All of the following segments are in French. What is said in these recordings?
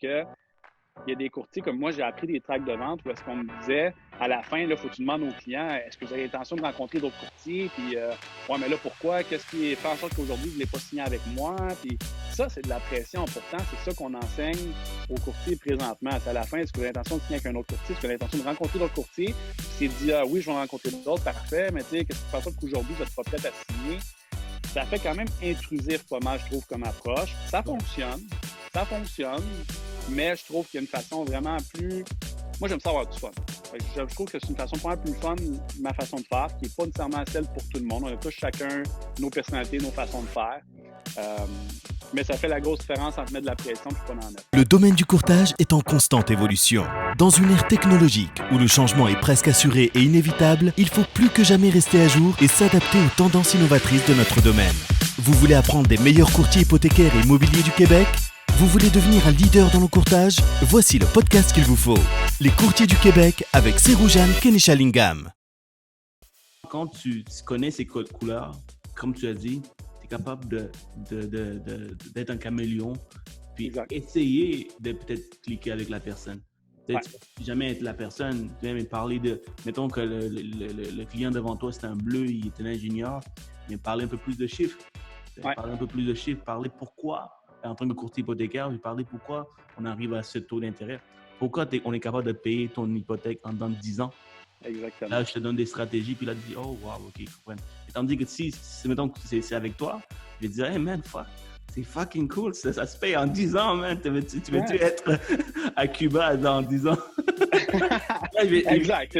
que il y a des courtiers comme moi, j'ai appris des tracks de vente où est-ce qu'on me disait à la fin, il faut que tu demandes aux clients est-ce que vous avez l'intention de rencontrer d'autres courtiers? Puis, ouais, mais là, pourquoi? Qu'est-ce qui fait en sorte qu'aujourd'hui, vous ne voulez pas signer avec moi? Puis, ça, c'est de la pression. Pourtant, c'est ça qu'on enseigne aux courtiers présentement. C'est à la fin, est-ce que vous avez l'intention de signer avec un autre courtier? Est-ce que vous avez l'intention de rencontrer d'autres courtiers? Puis, c'est de dire, ah, oui, je vais en rencontrer d'autres, parfait, mais tu sais, qu'est-ce qui fait en sorte qu'aujourd'hui, vous n'êtes pas prêt à signer? Ça fait quand même intrusif pas mal, je trouve, comme approche. Ça fonctionne, mais je trouve qu'il y a une façon vraiment plus... Moi, j'aime ça avoir du fun. Je trouve que c'est une façon pas mal plus fun, ma façon de faire, qui n'est pas nécessairement celle pour tout le monde. On a tous chacun nos personnalités, nos façons de faire. Mais ça fait la grosse différence entre mettre de la pression et pas en mettre. Le domaine du courtage est en constante évolution. Dans une ère technologique où le changement est presque assuré et inévitable, il faut plus que jamais rester à jour et s'adapter aux tendances innovatrices de notre domaine. Vous voulez apprendre des meilleurs courtiers hypothécaires et immobiliers du Québec? Vous voulez devenir un leader dans le courtage? Voici le podcast qu'il vous faut. Les courtiers du Québec avec Seroujane Kenishalingam. Quand tu connais ces codes couleurs, comme tu as dit, tu es capable d'être un caméléon, puis Exact. essayer de peut-être cliquer avec la personne. Peut-être jamais être la personne, même parler de... Mettons que le client devant toi, c'est un bleu, il est un ingénieur, mais parler un peu plus de chiffres. Parler un peu plus de chiffres, parler pourquoi, en tant que courtier hypothécaire, parler pourquoi on arrive à ce taux d'intérêt. Pourquoi on est capable de payer ton hypothèque en dans 10 ans. Exactement. Là, je te donne des stratégies, puis là, tu dis, oh, wow, OK, je comprends. Et tandis que si mettons que c'est avec toi, je vais te dire, hey, man, fuck, c'est fucking cool, ça se paye en 10 ans, man. Tu veux-tu être à Cuba dans 10 ans? Là, exact.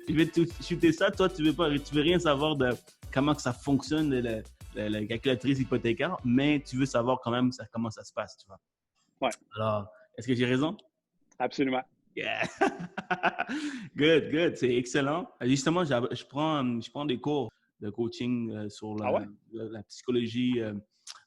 Je vais te shooter ça. Toi, tu veux rien savoir de comment que ça fonctionne, la calculatrice hypothécaire, mais tu veux savoir quand même comment ça se passe, tu vois. Ouais. Alors, est-ce que j'ai raison? Absolument. Yeah! Good. C'est excellent. Justement, je prends des cours de coaching sur la psychologie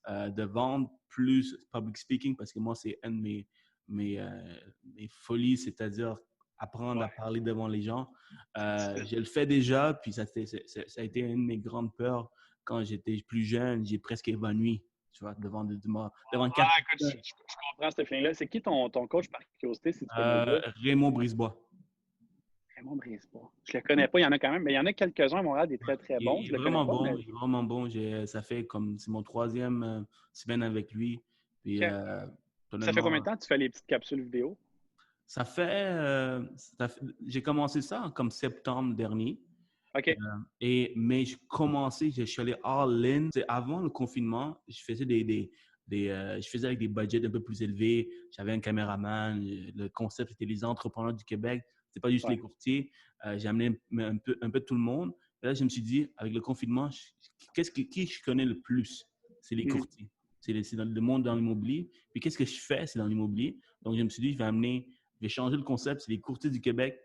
de vente plus public speaking parce que moi, c'est une de mes folies, c'est-à-dire apprendre à parler devant les gens. Je le fais déjà, puis ça a été une de mes grandes peurs quand j'étais plus jeune. J'ai presque évanoui, tu vois, devant quatre. Écoute, je comprends ce feeling-là. C'est qui ton coach par curiosité, si tu peux me le dire? Raymond Brisebois. Raymond Brisebois. Je le connais pas, il y en a quand même, mais il y en a quelques-uns à Montréal, des très, très bons. Il est vraiment bon. Il est vraiment bon. Ça fait comme, c'est mon 3e semaine avec lui. Puis, ça fait combien de temps que tu fais les petites capsules vidéo? J'ai commencé ça comme septembre dernier. OK. Mais je suis allé all-in. Avant le confinement, je faisais je faisais avec des budgets un peu plus élevés. J'avais un caméraman. Le concept, c'était les entrepreneurs du Québec. C'était pas juste les courtiers. J'ai amené un peu tout le monde. Et là, je me suis dit, avec le confinement, qui je connais le plus? C'est les courtiers. C'est dans le monde dans l'immobilier. Puis qu'est-ce que je fais? C'est dans l'immobilier. Donc, je me suis dit, je vais changer le concept. C'est les courtiers du Québec.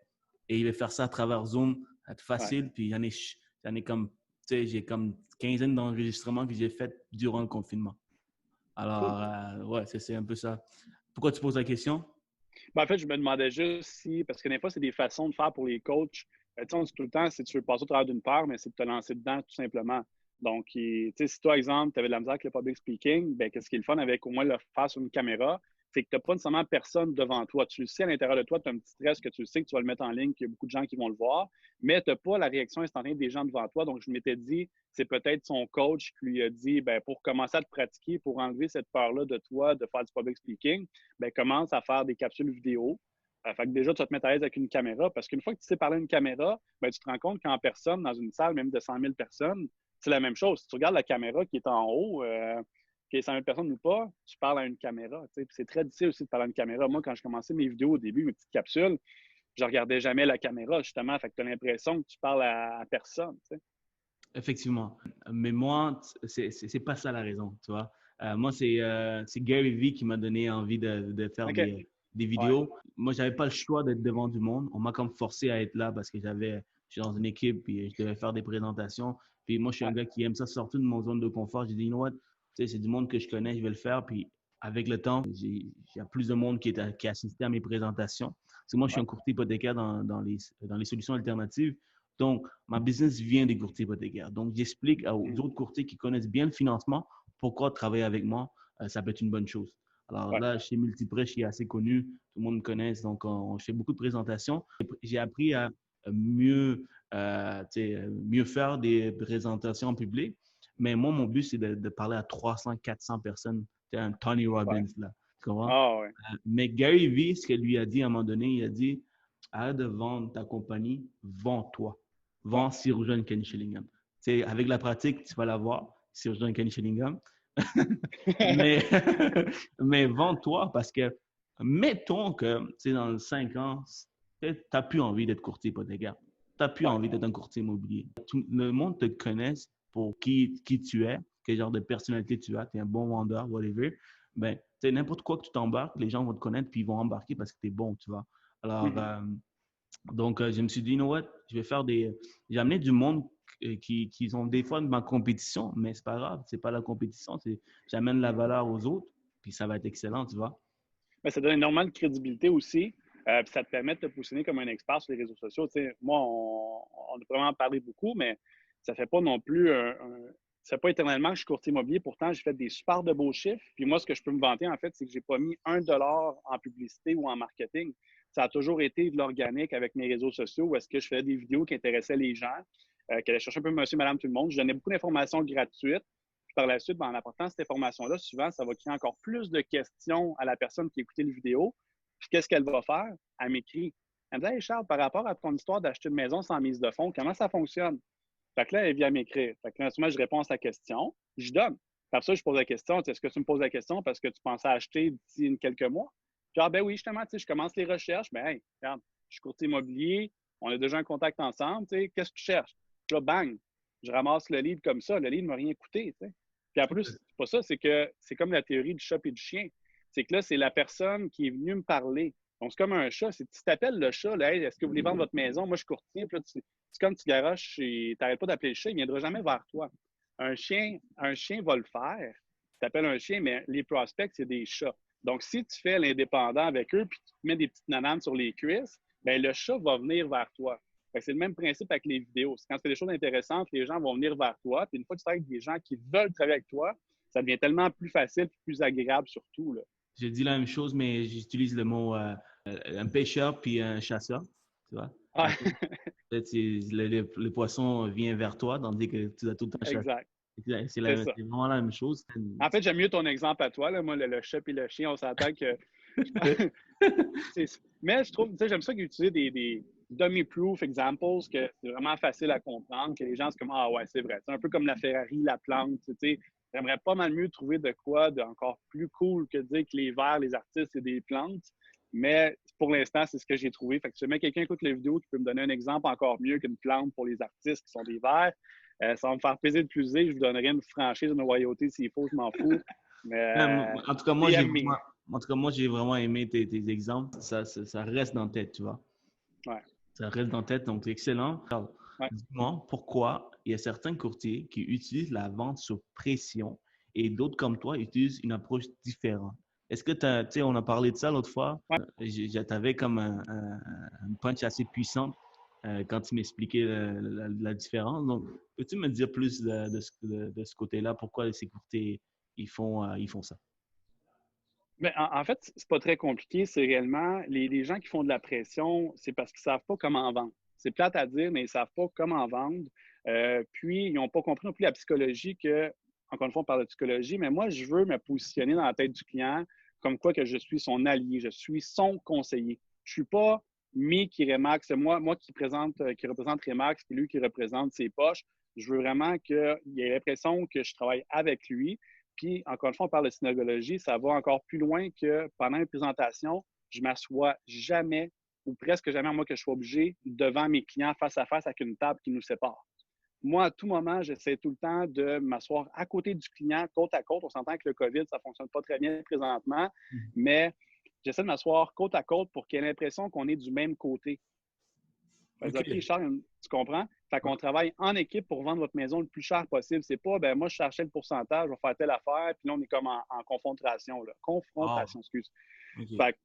Et je vais faire ça à travers Zoom. Ça va être facile. Puis j'en ai comme, tu sais, j'ai comme quinzaine d'enregistrements que j'ai fait durant le confinement. Alors, c'est un peu ça. Pourquoi tu poses la question? En fait, je me demandais juste si, parce que des fois, c'est des façons de faire pour les coachs. Tu sais, on dit tout le temps, si tu veux passer au travers d'une part, mais c'est de te lancer dedans tout simplement. Donc, tu sais, si toi, exemple, tu avais de la misère avec le public speaking, ben qu'est-ce qui est le fun avec au moins le faire sur une caméra, c'est que tu n'as pas nécessairement personne devant toi. Tu le sais à l'intérieur de toi, tu as un petit stress que tu sais que tu vas le mettre en ligne, qu'il y a beaucoup de gens qui vont le voir, mais tu n'as pas la réaction instantanée des gens devant toi. Donc, je m'étais dit, c'est peut-être son coach qui lui a dit, ben pour commencer à te pratiquer, pour enlever cette peur-là de toi de faire du public speaking, ben commence à faire des capsules vidéo. Fait que déjà, tu vas te mettre à l'aise avec une caméra parce qu'une fois que tu sais parler à une caméra, ben, tu te rends compte qu'en personne, dans une salle même de 100 000 personnes, c'est la même chose. Si tu regardes la caméra qui est en haut, qu'il y ait 100 000 personnes ou pas, tu parles à une caméra. C'est très difficile aussi de parler à une caméra. Moi, quand je commençais mes vidéos au début, mes petites capsules, je ne regardais jamais la caméra, justement. Fait que tu as l'impression que tu parles à personne. T'sais. Effectivement. Mais moi, c'est pas ça la raison, tu vois. Moi, c'est Gary Vee qui m'a donné envie de faire des vidéos. Ouais. Moi, j'avais pas le choix d'être devant du monde. On m'a comme forcé à être là parce que je suis dans une équipe et je devais faire des présentations. Puis moi, je suis un gars qui aime ça sortir de mon zone de confort. J'ai dit, you know what, tu sais, c'est du monde que je connais, je vais le faire. Puis avec le temps, il y a plus de monde qui assisté à mes présentations. Parce que moi, je suis un courtier hypothécaire dans les solutions alternatives. Donc, ma business vient des courtiers hypothécaires. Donc, j'explique aux autres courtiers qui connaissent bien le financement pourquoi travailler avec moi, ça peut être une bonne chose. Alors Ouais. là, chez Multiprêt, je suis assez connu, tout le monde me connaît, donc je fais beaucoup de présentations. J'ai appris à mieux, mieux faire des présentations en public, mais moi, mon but, c'est de parler à 300, 400 personnes. C'est un Tony Ouais. Robbins, là. Tu comprends? Ah ouais. Mais Gary Vee, ce qu'il lui a dit à un moment donné, il a dit, arrête de vendre ta compagnie, vends-toi. Ouais. Vends Cyril John Kenny Shillingham. C'est avec la pratique, tu vas l'avoir, Cyril John Kenny Shillingham. mais, mais vends-toi parce que, mettons que, dans 5 ans, tu n'as plus envie d'être courtier hypothécaire. Tu n'as plus Ouais. envie d'être un courtier immobilier. Le monde te connaît pour qui tu es, quel genre de personnalité tu as, tu es un bon vendeur, whatever. Ben, n'importe quoi que tu t'embarques, les gens vont te connaître puis ils vont embarquer parce que tu es bon, tu vois. Alors, donc, je me suis dit, you know what, je vais faire des. J'ai amené du monde qui ont des fois de ma compétition, mais c'est pas grave, c'est pas la compétition, c'est j'amène la valeur aux autres, puis ça va être excellent, tu vois. Mais ça donne énormément de crédibilité aussi. Puis ça te permet de te positionner comme un expert sur les réseaux sociaux. Tu sais, moi, on a vraiment parlé beaucoup, mais ça fait pas non plus ça fait pas éternellement que je suis courtier immobilier. Pourtant, j'ai fait des super de beaux chiffres. Puis moi, ce que je peux me vanter, en fait, c'est que j'ai pas mis 1 dollar en publicité ou en marketing. Ça a toujours été de l'organique avec mes réseaux sociaux où est-ce que je faisais des vidéos qui intéressaient les gens, qui allaient chercher un peu monsieur, madame, tout le monde. Je donnais beaucoup d'informations gratuites. Puis par la suite, en apportant cette information-là, souvent, ça va créer encore plus de questions à la personne qui a écouté la vidéo. Puis qu'est-ce qu'elle va faire? Elle m'écrit. Elle me dit, hey Charles, par rapport à ton histoire d'acheter une maison sans mise de fonds, comment ça fonctionne? Fait que là, elle vient m'écrire. Fait que là, souvent, je réponds à sa question, je donne. Puis après ça, je pose la question, est-ce que tu me poses la question parce que tu pensais acheter d'ici quelques mois? Puis, ben oui, justement, je commence les recherches. Ben, hey, regarde, je suis courtier immobilier, on a déjà un contact ensemble, qu'est-ce que tu cherches? Puis là, bang, je ramasse le livre comme ça. Le livre ne m'a rien coûté, t'sais. Puis en plus, c'est pas ça, c'est que c'est comme la théorie du chat et du chien. C'est que là, c'est la personne qui est venue me parler. Donc, c'est comme un chat. Si tu t'appelles le chat, là, hey, est-ce que vous voulez vendre votre maison? Moi, je suis courtier. Puis là, c'est comme tu garoches et tu n'arrêtes pas d'appeler le chat, il ne viendra jamais vers toi. Un chien va le faire. Tu t'appelles un chien, mais les prospects, c'est des chats. Donc, si tu fais l'indépendant avec eux puis tu te mets des petites nananes sur les cuisses, bien, le chat va venir vers toi. C'est le même principe avec les vidéos. Quand tu fais des choses intéressantes, les gens vont venir vers toi. Puis une fois que tu travailles avec des gens qui veulent travailler avec toi, ça devient tellement plus facile et plus agréable surtout. Là. J'ai dit la même chose, mais j'utilise le mot un pêcheur puis un chasseur, tu vois. Ah. Le poisson vient vers toi, tandis que tu dois tout le temps chasser. Exact. C'est vraiment la même chose. En fait, j'aime mieux ton exemple à toi. Là. Moi, le chat et le chien, on s'entend que. Mais je trouve, j'aime ça qu'utiliser des dummy-proof examples, que c'est vraiment facile à comprendre, que les gens, c'est comme, ah ouais, c'est vrai. C'est un peu comme la Ferrari, la plante. J'aimerais pas mal mieux trouver de quoi d'encore plus cool que de dire que les vers, les artistes, c'est des plantes. Mais pour l'instant, c'est ce que j'ai trouvé. Fait que si jamais quelqu'un écoute la vidéo qui peut me donner un exemple encore mieux qu'une plante pour les artistes qui sont des vers, ça va me faire plaisir de l'utiliser. Je vous donnerai une franchise, une royauté s'il faut, je m'en fous. Mais, en tout cas, moi, j'ai vraiment aimé tes exemples. Ça reste dans la tête, tu vois. Ouais. Ça reste dans la tête, donc c'est excellent. Alors, ouais. Dis-moi pourquoi il y a certains courtiers qui utilisent la vente sur pression et d'autres comme toi utilisent une approche différente. Est-ce que tu sais, on a parlé de ça l'autre fois. Ouais. J'avais comme un punch assez puissant quand tu m'expliquais la différence. Donc, peux-tu me dire plus de ce côté-là? Pourquoi ces courtiers ils font ça? Mais en fait, c'est pas très compliqué. C'est réellement les gens qui font de la pression, c'est parce qu'ils savent pas comment vendre. C'est plate à dire, mais ils savent pas comment vendre. Puis, ils n'ont pas compris non plus la psychologie que, encore une fois, on parle de psychologie, mais moi, je veux me positionner dans la tête du client comme quoi que je suis son allié, je suis son conseiller. Je suis pas qui Remax, moi qui représente Remax, puis lui qui représente ses poches. Je veux vraiment qu'il ait l'impression que je travaille avec lui. Puis, encore une fois, on parle de synergologie, ça va encore plus loin que pendant une présentation, je m'assois jamais ou presque jamais, moi, que je sois obligé devant mes clients face à face avec une table qui nous sépare. Moi, à tout moment, j'essaie tout le temps de m'asseoir à côté du client, côte à côte. On s'entend que le COVID, ça ne fonctionne pas très bien présentement, mais j'essaie de m'asseoir côte à côte pour qu'il ait l'impression qu'on est du même côté. OK, Charles, tu comprends? Fait qu'on travaille en équipe pour vendre votre maison le plus cher possible. C'est pas, ben moi, je cherchais le pourcentage, je vais faire telle affaire, puis là, on est comme en confrontation. Là. Confrontation, excuse. Okay. Fait,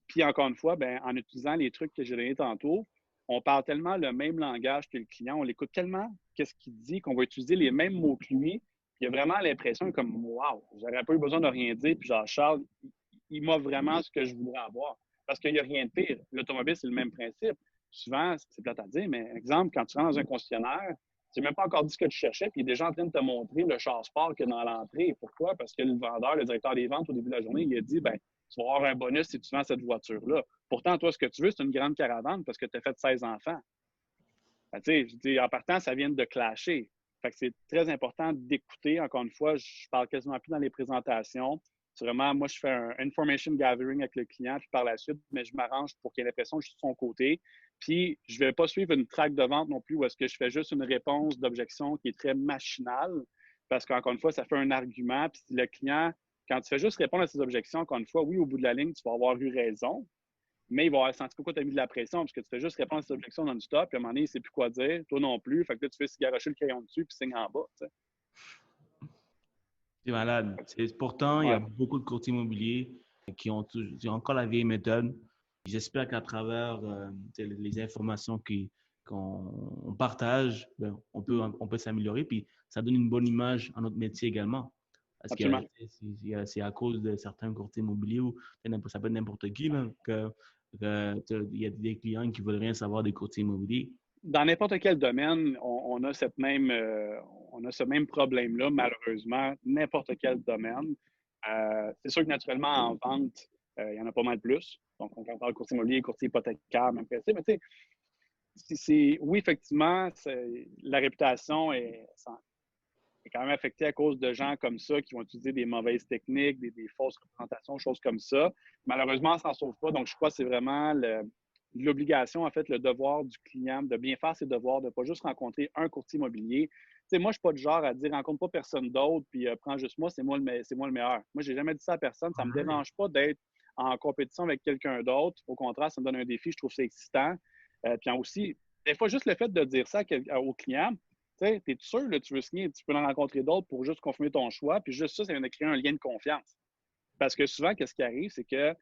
puis encore une fois, ben, en utilisant les trucs que j'ai donnés tantôt, on parle tellement le même langage que le client, on l'écoute tellement qu'est-ce qu'il dit qu'on va utiliser les mêmes mots que lui. Il y a vraiment l'impression comme, wow, j'aurais pas eu besoin de rien dire, puis genre, Charles, il m'a vraiment ce que je voudrais avoir. Parce qu'il n'y a rien de pire. L'automobile, c'est le même principe. Souvent, c'est plate à dire, mais exemple, quand tu rentres dans un concessionnaire, tu n'as même pas encore dit ce que tu cherchais, puis il est déjà en train de te montrer le char sport qu'il y a dans l'entrée. Pourquoi? Parce que le vendeur, le directeur des ventes, au début de la journée, il a dit, ben, tu vas avoir un bonus si tu vends cette voiture-là. Pourtant, toi, ce que tu veux, c'est une grande caravane parce que tu as fait 16 enfants. Ben, tu sais, je dis, en partant, ça vient de clasher. Fait que c'est très important d'écouter. Encore une fois, je parle quasiment plus dans les présentations. C'est vraiment, moi, je fais un information gathering avec le client, puis par la suite, mais je m'arrange pour qu'il ait l'impression que je suis de son côté. Puis, je ne vais pas suivre une traque de vente non plus où est-ce que je fais juste une réponse d'objection qui est très machinale, parce qu'encore une fois, ça fait un argument. Puis, le client, quand tu fais juste répondre à ses objections, encore une fois, oui, au bout de la ligne, tu vas avoir eu raison, mais il va avoir senti pourquoi tu as mis de la pression, parce que tu fais juste répondre à ses objections non-stop, puis à un moment donné, il ne sait plus quoi dire, toi non plus. Fait que là, tu fais se garocher le crayon dessus, puis signe en bas. T'sais. C'est malade. Pourtant, il y a beaucoup de courtiers immobiliers qui ont encore la vieille méthode. J'espère qu'à travers les informations qu'on partage, ben, on peut s'améliorer. Puis ça donne une bonne image à notre métier également. Parce que c'est à cause de certains courtiers immobiliers ou ça peut être n'importe qui qu'il y a des clients qui ne veulent rien savoir des courtiers immobiliers. Dans n'importe quel domaine, on a ce même problème-là, malheureusement, n'importe quel domaine. C'est sûr que naturellement, en vente, il y en a pas mal plus. Donc, on parle de courtier immobilier, courtier hypothécaire, même principe. Mais tu sais, oui, effectivement, la réputation est quand même affectée à cause de gens comme ça qui vont utiliser des mauvaises techniques, des fausses représentations, choses comme ça. Malheureusement, on ne s'en sauve pas. Donc, je crois que c'est vraiment l'obligation, en fait, le devoir du client de bien faire ses devoirs, de ne pas juste rencontrer un courtier immobilier. Tu sais, moi, je ne suis pas du genre à dire rencontre pas personne d'autre, puis prends juste moi, c'est moi le meilleur. Moi, je n'ai jamais dit ça à personne. Ça ne me dérange pas d'être en compétition avec quelqu'un d'autre. Au contraire, ça me donne un défi. Je trouve que c'est excitant. Puis aussi, des fois, juste le fait de dire ça au client, tu sais, es sûr, là, tu veux signer, tu peux en rencontrer d'autres pour juste confirmer ton choix. Puis juste ça vient de créer un lien de confiance. Parce que souvent, qu'est-ce qui arrive, c'est que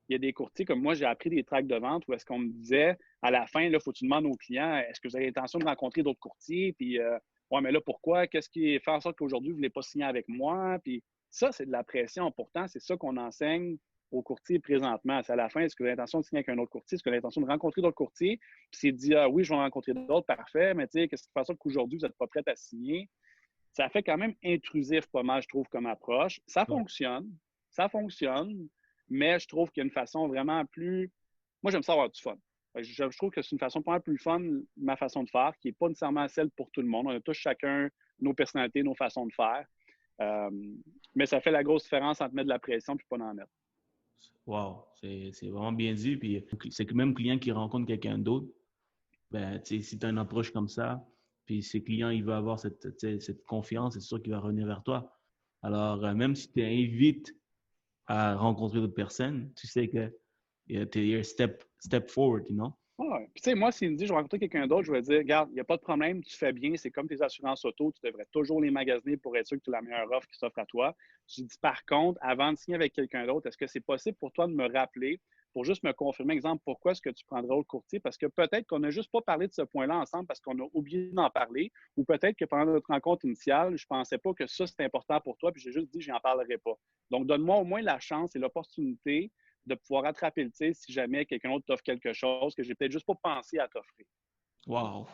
il y a des courtiers comme moi, j'ai appris des tracts de vente où est-ce qu'on me disait à la fin, il faut que tu demandes aux clients, est-ce que vous avez l'intention de rencontrer d'autres courtiers? Puis, ouais, mais là, pourquoi? Qu'est-ce qui fait en sorte qu'aujourd'hui, vous ne voulez pas signer avec moi? Puis, ça, c'est de la pression. Pourtant, c'est ça qu'on enseigne aux courtiers présentement. C'est à la fin, est-ce que vous avez l'intention de signer avec un autre courtier? Est-ce que vous avez l'intention de rencontrer d'autres courtiers? Puis, c'est dit, ah oui, je vais en rencontrer d'autres, parfait, mais tu sais, qu'est-ce qui fait en sorte qu'aujourd'hui, vous n'êtes pas prêt à signer? Ça fait quand même intrusif pas mal, je trouve, comme approche. Ça fonctionne, mais je trouve qu'il y a une façon vraiment plus... Moi, j'aime ça avoir du fun. Je trouve que c'est une façon pas mal plus fun, ma façon de faire, qui n'est pas nécessairement celle pour tout le monde. On a tous chacun nos personnalités, nos façons de faire. Mais ça fait la grosse différence entre mettre de la pression et pas en mettre. Wow, c'est vraiment bien dit. Puis c'est que même client qui rencontre quelqu'un d'autre, ben, si tu as une approche comme ça, puis ce client, il va avoir cette confiance, c'est sûr qu'il va revenir vers toi. Alors, même si tu invites à rencontrer d'autres personnes, tu sais que tu es step forward, you know? Ouais. Puis, tu sais, moi, s'il me dit, je vais rencontrer quelqu'un d'autre, je vais dire, regarde, il n'y a pas de problème, tu fais bien, c'est comme tes assurances auto, tu devrais toujours les magasiner pour être sûr que tu as la meilleure offre qui s'offre à toi. Je dis, par contre, avant de signer avec quelqu'un d'autre, est-ce que c'est possible pour toi de me rappeler pour juste me confirmer, exemple, pourquoi est-ce que tu prendrais autre courtier? Parce que peut-être qu'on n'a juste pas parlé de ce point-là ensemble parce qu'on a oublié d'en parler, ou peut-être que pendant notre rencontre initiale, je ne pensais pas que ça, c'était important pour toi, puis j'ai juste dit, je n'en parlerai pas. Donc, donne-moi au moins la chance et l'opportunité de pouvoir rattraper le tir si jamais quelqu'un d'autre t'offre quelque chose que j'ai peut-être juste pas pensé à t'offrir. Wow!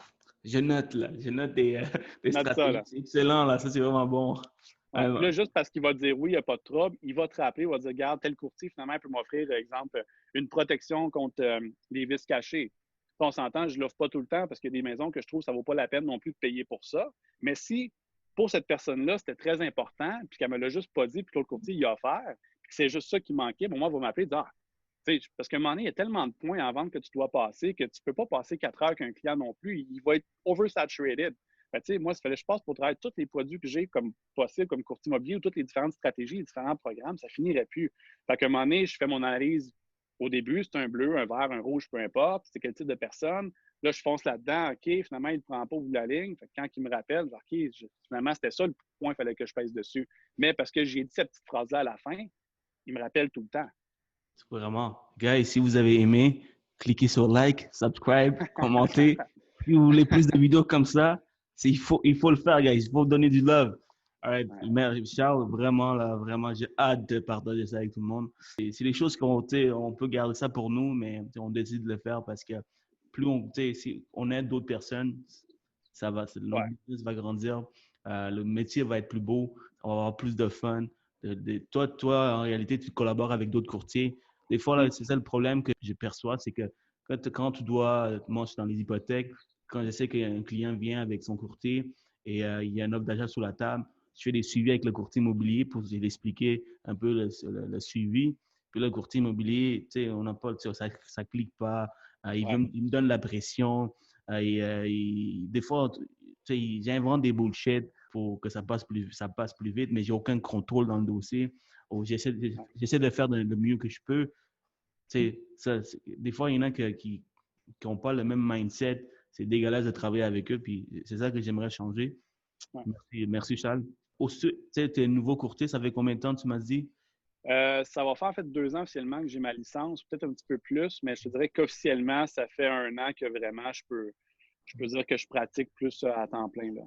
Je note, là. Je note des stratégies. Ça, là. C'est excellent, là. Ça, c'est vraiment bon. Ouais, là, juste parce qu'il va te dire oui, il n'y a pas de trouble, il va te rappeler, il va te dire, regarde, tel courtier, finalement, il peut m'offrir, par exemple, une protection contre les vis cachées. On s'entend, je ne l'offre pas tout le temps parce qu'il y a des maisons que je trouve que ça ne vaut pas la peine non plus de payer pour ça. Mais si, pour cette personne-là, c'était très important, puis qu'elle ne me l'a juste pas dit, puis que l'autre courtier, il a offert, puis que c'est juste ça qui manquait, bon, moi, il va m'appeler et dire, parce qu'à un moment donné, il y a tellement de points en vente que tu dois passer que tu ne peux pas passer 4 heures qu'un client non plus. Il va être oversaturated. Moi, il fallait que je passe pour travailler tous les produits que j'ai comme possible, comme courtier immobilier ou toutes les différentes stratégies, les différents programmes, ça finirait plus. Fait qu'à un moment donné, je fais mon analyse au début, c'est un bleu, un vert, un rouge, peu importe, c'est quel type de personne. Là, je fonce là-dedans, OK, finalement, il ne prend pas au bout de la ligne. Fait que quand il me rappelle, OK, finalement, c'était ça le point, il fallait que je pèse dessus. Mais parce que j'ai dit cette petite phrase-là à la fin, il me rappelle tout le temps. Vraiment. Guys, si vous avez aimé, cliquez sur like, subscribe, commentez. Si vous voulez plus de vidéos comme ça, il faut le faire, guys. Il faut donner du love. All right. Ouais. Charles, vraiment, là, vraiment, j'ai hâte de partager ça avec tout le monde. C'est des choses qu'on, tu sais, on peut garder ça pour nous, mais tu sais, on décide de le faire parce que plus on, tu sais, si on aide d'autres personnes, ça va, notre Ouais. business va grandir, le métier va être plus beau, on va avoir plus de fun. Toi, en réalité, tu collabores avec d'autres courtiers. Des fois, là, Mm. c'est ça le problème que je perçois, c'est que quand tu dois, moi, je suis dans les hypothèques, quand je sais qu'un client vient avec son courtier et il y a une offre d'achat sur la table, je fais des suivis avec le courtier immobilier pour lui expliquer un peu le suivi. Puis le courtier immobilier, tu sais, on n'a pas, ça ne clique pas. Ouais. Il me donne la pression. Des fois, tu sais, j'invente des bullshit pour que ça passe plus vite, mais j'ai aucun contrôle dans le dossier. J'essaie de faire le mieux que je peux. Tu sais, des fois, il y en a qui n'ont pas le même mindset. C'est dégueulasse de travailler avec eux, puis c'est ça que j'aimerais changer. Ouais. Merci Charles. Tu sais, tu es nouveau courtier, ça fait combien de temps tu m'as dit? Ça va faire en fait 2 ans officiellement que j'ai ma licence, peut-être un petit peu plus, mais je te dirais qu'officiellement, ça fait 1 an que vraiment je peux dire que je pratique plus à temps plein, là.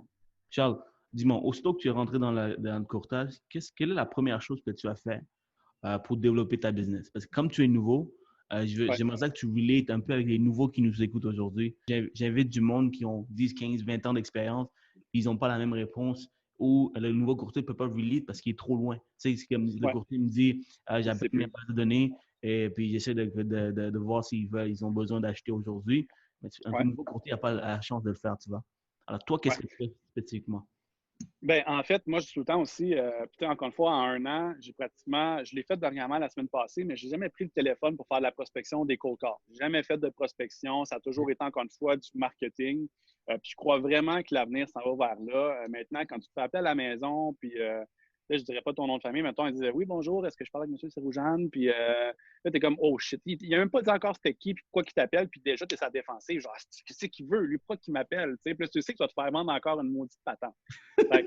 Charles, dis-moi, aussitôt que tu es rentré dans le courtage, quelle est la première chose que tu as fait pour développer ta business? Parce que comme tu es nouveau, Ouais. j'aimerais ça que tu relates un peu avec les nouveaux qui nous écoutent aujourd'hui. J'invite du monde qui ont 10, 15, 20 ans d'expérience, ils n'ont pas la même réponse ou le nouveau courtier ne peut pas relate parce qu'il est trop loin. Tu sais, c'est comme le Ouais. courtier me dit, Il ne sait j'appelle mes plus. bases de données et puis j'essaie de voir ils ont besoin d'acheter aujourd'hui. Mais un Ouais. nouveau courtier n'a pas la chance de le faire, tu vois. Alors, toi, qu'est-ce Ouais. que tu fais spécifiquement? Ben, en fait, moi, je dis tout le temps aussi, peut-être encore une fois, en 1 an, je l'ai fait dernièrement la semaine passée, mais je n'ai jamais pris le téléphone pour faire de la prospection des cold calls. Jamais fait de prospection. Ça a toujours été, encore une fois, du marketing. Puis je crois vraiment que l'avenir s'en va vers là. Maintenant, quand tu te fais appeler à la maison, puis là, je dirais pas ton nom de famille, mettons, il disait oui, bonjour, est-ce que je parle avec M. Seroujane? Puis là, t'es comme, oh shit. Il a même pas dit encore c'était qui, puis pourquoi qu'il t'appelle, puis déjà, t'es sa défensive. Genre, qu'est-ce qu'il veut, lui, pourquoi qu'il m'appelle? Puis là, tu sais que tu vas te faire vendre encore une maudite patente. Fait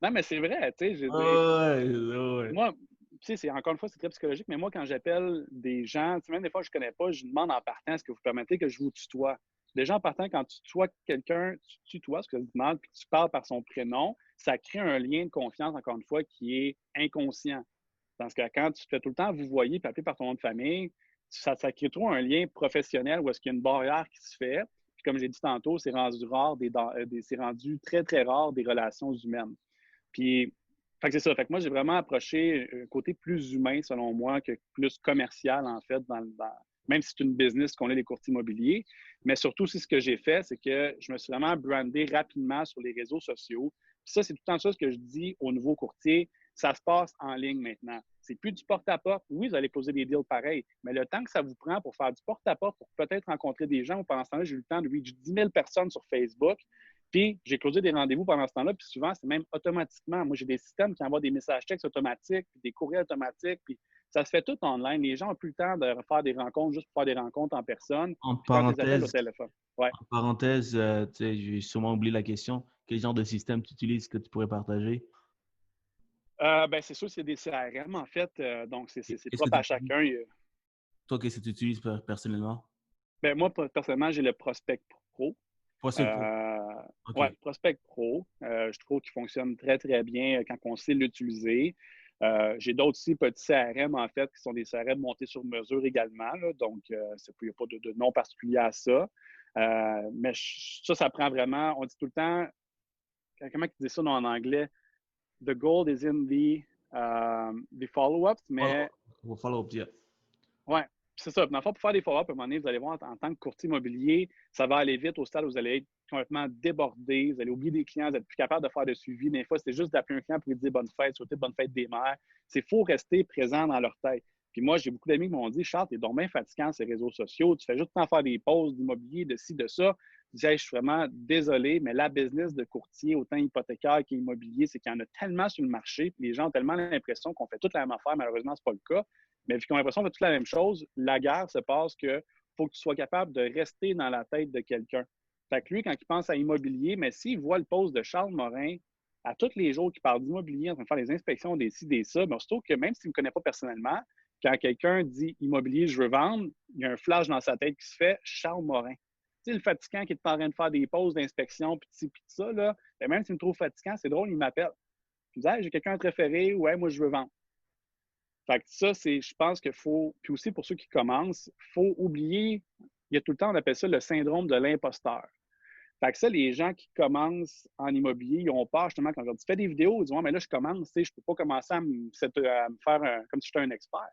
non, mais c'est vrai, tu sais, je veux dire, Ouais, ouais. moi, tu sais, encore une fois, c'est très psychologique, mais moi, quand j'appelle des gens, tu sais, même des fois, je ne connais pas, je demande en partant, est-ce que vous permettez que je vous tutoie? Déjà, en partant, quand tu tutoies quelqu'un, tu tutoies, ce que je demande, puis tu parles par son prénom, ça crée un lien de confiance, encore une fois, qui est inconscient. Parce que quand tu te fais tout le temps vous voyez puis appeler par ton nom de famille, ça crée trop un lien professionnel où est-ce qu'il y a une barrière qui se fait. Puis comme j'ai dit tantôt, c'est rendu rare, c'est rendu très, très rare des relations humaines. Puis, fait que c'est ça. Fait que moi, j'ai vraiment approché un côté plus humain, selon moi, que plus commercial, en fait, même si c'est une business qu'on est les courtiers immobiliers. Mais surtout, c'est ce que j'ai fait, c'est que je me suis vraiment brandé rapidement sur les réseaux sociaux. Puis ça, c'est tout le temps ça ce que je dis aux nouveaux courtiers. Ça se passe en ligne maintenant. C'est plus du porte-à-porte. Oui, vous allez poser des deals pareils, mais le temps que ça vous prend pour faire du porte-à-porte, pour peut-être rencontrer des gens, pendant ce temps-là, j'ai eu le temps de reach 10 000 personnes sur Facebook. Puis, j'ai closé des rendez-vous pendant ce temps-là, puis souvent, c'est même automatiquement. Moi, j'ai des systèmes qui envoient des messages textes automatiques, puis des courriels automatiques, puis ça se fait tout online. Les gens n'ont plus le temps de faire des rencontres juste pour faire des rencontres en personne, Entre puis faire des appels au parenthèses, téléphone. Ouais. En parenthèse, tu sais, j'ai sûrement oublié la question. Quel genre de système tu utilises que tu pourrais partager? Ben, c'est sûr, c'est des CRM, en fait. Donc, c'est Qu'est-ce que propre tu à utilises? chacun. Toi, qu'est-ce que tu utilises personnellement? Ben, moi, personnellement, j'ai le Prospect Pro. Poisson Pro. Euh, OK. ouais, Prospect Pro. Je trouve qu'il fonctionne très, très bien quand on sait l'utiliser. J'ai d'autres aussi petits CRM, en fait, qui sont des CRM montés sur mesure également. Là, donc, il n'y a pas de nom particulier à ça. Mais ça prend vraiment, on dit tout le temps, comment ils disent ça en anglais? The gold is in the follow-ups, mais Follow-up, yeah. ouais, c'est ça. Dans le fond, pour faire des follow-up, à un moment donné, vous allez voir, en tant que courtier immobilier, ça va aller vite au stade où vous allez être complètement débordé, vous allez oublier des clients, vous n'êtes plus capable de faire de suivi. Des fois, c'est juste d'appeler un client pour lui dire bonne fête, souhaiter bonne fête des mères. C'est faut rester présent dans leur tête. Puis moi, j'ai beaucoup d'amis qui m'ont dit, Charles, t'es donc bien fatigant ces réseaux sociaux, tu fais juste temps faire des pauses d'immobilier, de ci, de ça. Je dis, hey, je suis vraiment désolé, mais la business de courtier, autant hypothécaire qu'immobilier, c'est qu'il y en a tellement sur le marché, puis les gens ont tellement l'impression qu'on fait toute la même affaire. Malheureusement, ce n'est pas le cas. Mais vu qu'ils ont l'impression qu'on fait toute la même chose, la guerre se passe que faut que tu sois capable de rester dans la tête de quelqu'un. Fait que lui, quand il pense à immobilier, mais s'il voit le poste de Charles Morin à tous les jours qui parle d'immobilier, en train de faire les inspections, des ci, des ça, mais aussitôt que même s'il ne me connaît pas personnellement, quand quelqu'un dit immobilier, je veux vendre, il y a un flash dans sa tête qui se fait Charles Morin. Tu sais, le fatigant qui est en train de faire des pauses d'inspection, puis ci, puis ça, là, même s'il me trouve fatigant, c'est drôle, il m'appelle. Puis ils disent, hey, j'ai quelqu'un à te référer, ouais, moi, je veux vendre. Fait que ça, je pense qu'il faut, puis aussi pour ceux qui commencent, il faut oublier, il y a tout le temps, on appelle ça le syndrome de l'imposteur. Fait que ça, les gens qui commencent en immobilier, ils ont peur justement quand je leur dis, fais des vidéos, ils disent, ouais, mais là, je commence, tu sais, je peux pas commencer à me faire comme si j'étais un expert.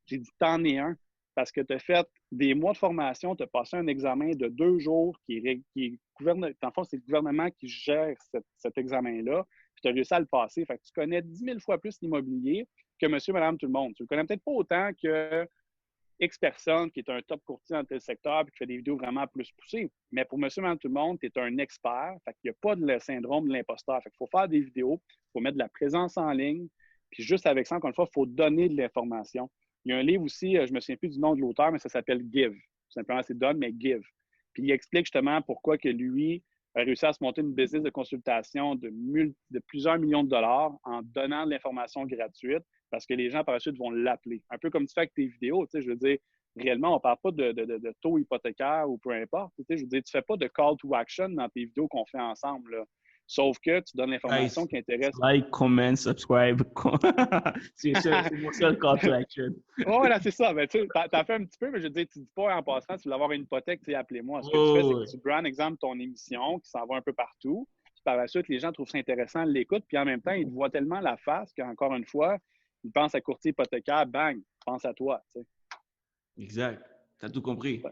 J'ai dit, t'en es un, parce que tu as fait des mois de formation, tu as passé un examen de 2 jours qui est gouvernement, en fait, c'est le gouvernement qui gère cet examen-là, puis tu as réussi à le passer. Fait que tu connais 10 000 fois plus l'immobilier que monsieur, madame, tout le monde. Tu le connais peut-être pas autant que X personne qui est un top courtier dans tel secteur et qui fait des vidéos vraiment plus poussées. Mais pour monsieur, madame, tout le monde, tu es un expert. Fait qu'il n'y a pas de syndrome de l'imposteur. Fait qu'il faut faire des vidéos, il faut mettre de la présence en ligne. Puis juste avec ça, encore une fois, il faut donner de l'information. Il y a un livre aussi, je ne me souviens plus du nom de l'auteur, mais ça s'appelle Give. Tout simplement, c'est donne, mais Give. Puis il explique justement pourquoi que lui a réussi à se monter une business de consultation de plusieurs millions de dollars en donnant de l'information gratuite parce que les gens par la suite vont l'appeler. Un peu comme tu fais avec tes vidéos, tu sais, je veux dire, réellement, on ne parle pas de taux hypothécaire ou peu importe. Tu sais, je veux dire, tu ne fais pas de call to action dans tes vidéos qu'on fait ensemble, là. Sauf que tu donnes l'information qui intéresse. Like, comment, subscribe. C'est mon seul call to action. Oh, voilà, c'est ça. Ben, tu as fait un petit peu, mais je veux dire, tu ne dis pas en passant, tu veux avoir une hypothèque, tu sais, appelez-moi. Ce que tu fais, c'est que tu brands, exemple, ton émission qui s'en va un peu partout. Puis par la suite, les gens trouvent ça intéressant, l'écoutent, puis en même temps, ils te voient tellement la face qu'encore une fois, ils pensent à courtier hypothécaire, bang, pense à toi. Tu sais. Exact. Tu as tout compris. Ouais.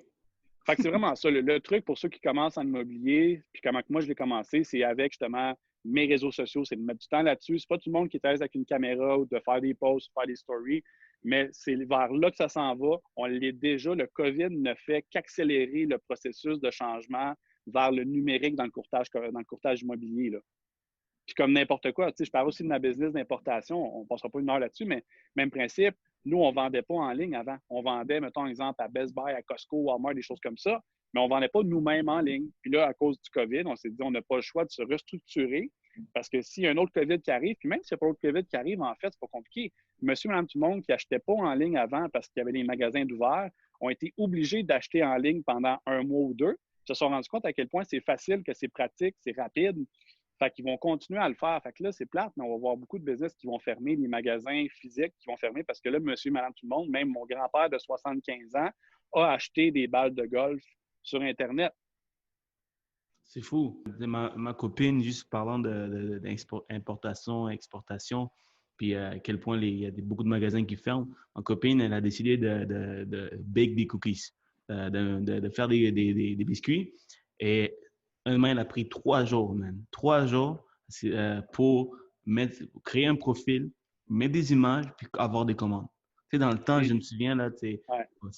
Fait que c'est vraiment ça. Le truc pour ceux qui commencent en immobilier, puis comment moi je l'ai commencé, c'est avec justement mes réseaux sociaux, c'est de mettre du temps là-dessus. C'est pas tout le monde qui est à l'aise avec une caméra ou de faire des posts, faire des stories, mais c'est vers là que ça s'en va. On l'est déjà. Le COVID ne fait qu'accélérer le processus de changement vers le numérique dans le courtage immobilier, là. Puis comme n'importe quoi, tu sais, je parle aussi de ma business d'importation, on ne passera pas une heure là-dessus, mais même principe, nous, on ne vendait pas en ligne avant. On vendait, mettons, exemple, à Best Buy, à Costco, Walmart, des choses comme ça, mais on ne vendait pas nous-mêmes en ligne. Puis là, à cause du COVID, on s'est dit, on n'a pas le choix de se restructurer parce que s'il y a un autre COVID qui arrive, puis même s'il n'y a pas un autre COVID qui arrive, en fait, c'est pas compliqué. Monsieur, madame, tout le monde qui n'achetait pas en ligne avant parce qu'il y avait des magasins d'ouverts ont été obligés d'acheter en ligne pendant un mois ou deux. Ils se sont rendus compte à quel point c'est facile, que c'est pratique, c'est rapide. Fait qu'ils vont continuer à le faire. Fait que là, c'est plate, mais on va voir beaucoup de business qui vont fermer, les magasins physiques qui vont fermer parce que là, monsieur, madame, tout le monde, même mon grand-père de 75 ans, a acheté des balles de golf sur Internet. C'est fou. Ma copine, juste parlant d'importation, exportation, puis à quel point il y a beaucoup de magasins qui ferment, ma copine, elle a décidé de bake des cookies, de faire des biscuits. Et honnêtement, elle a pris 3 jours, man. 3 jours pour créer un profil, mettre des images, puis avoir des commandes. Tu sais, dans le temps, je me souviens, là, c'est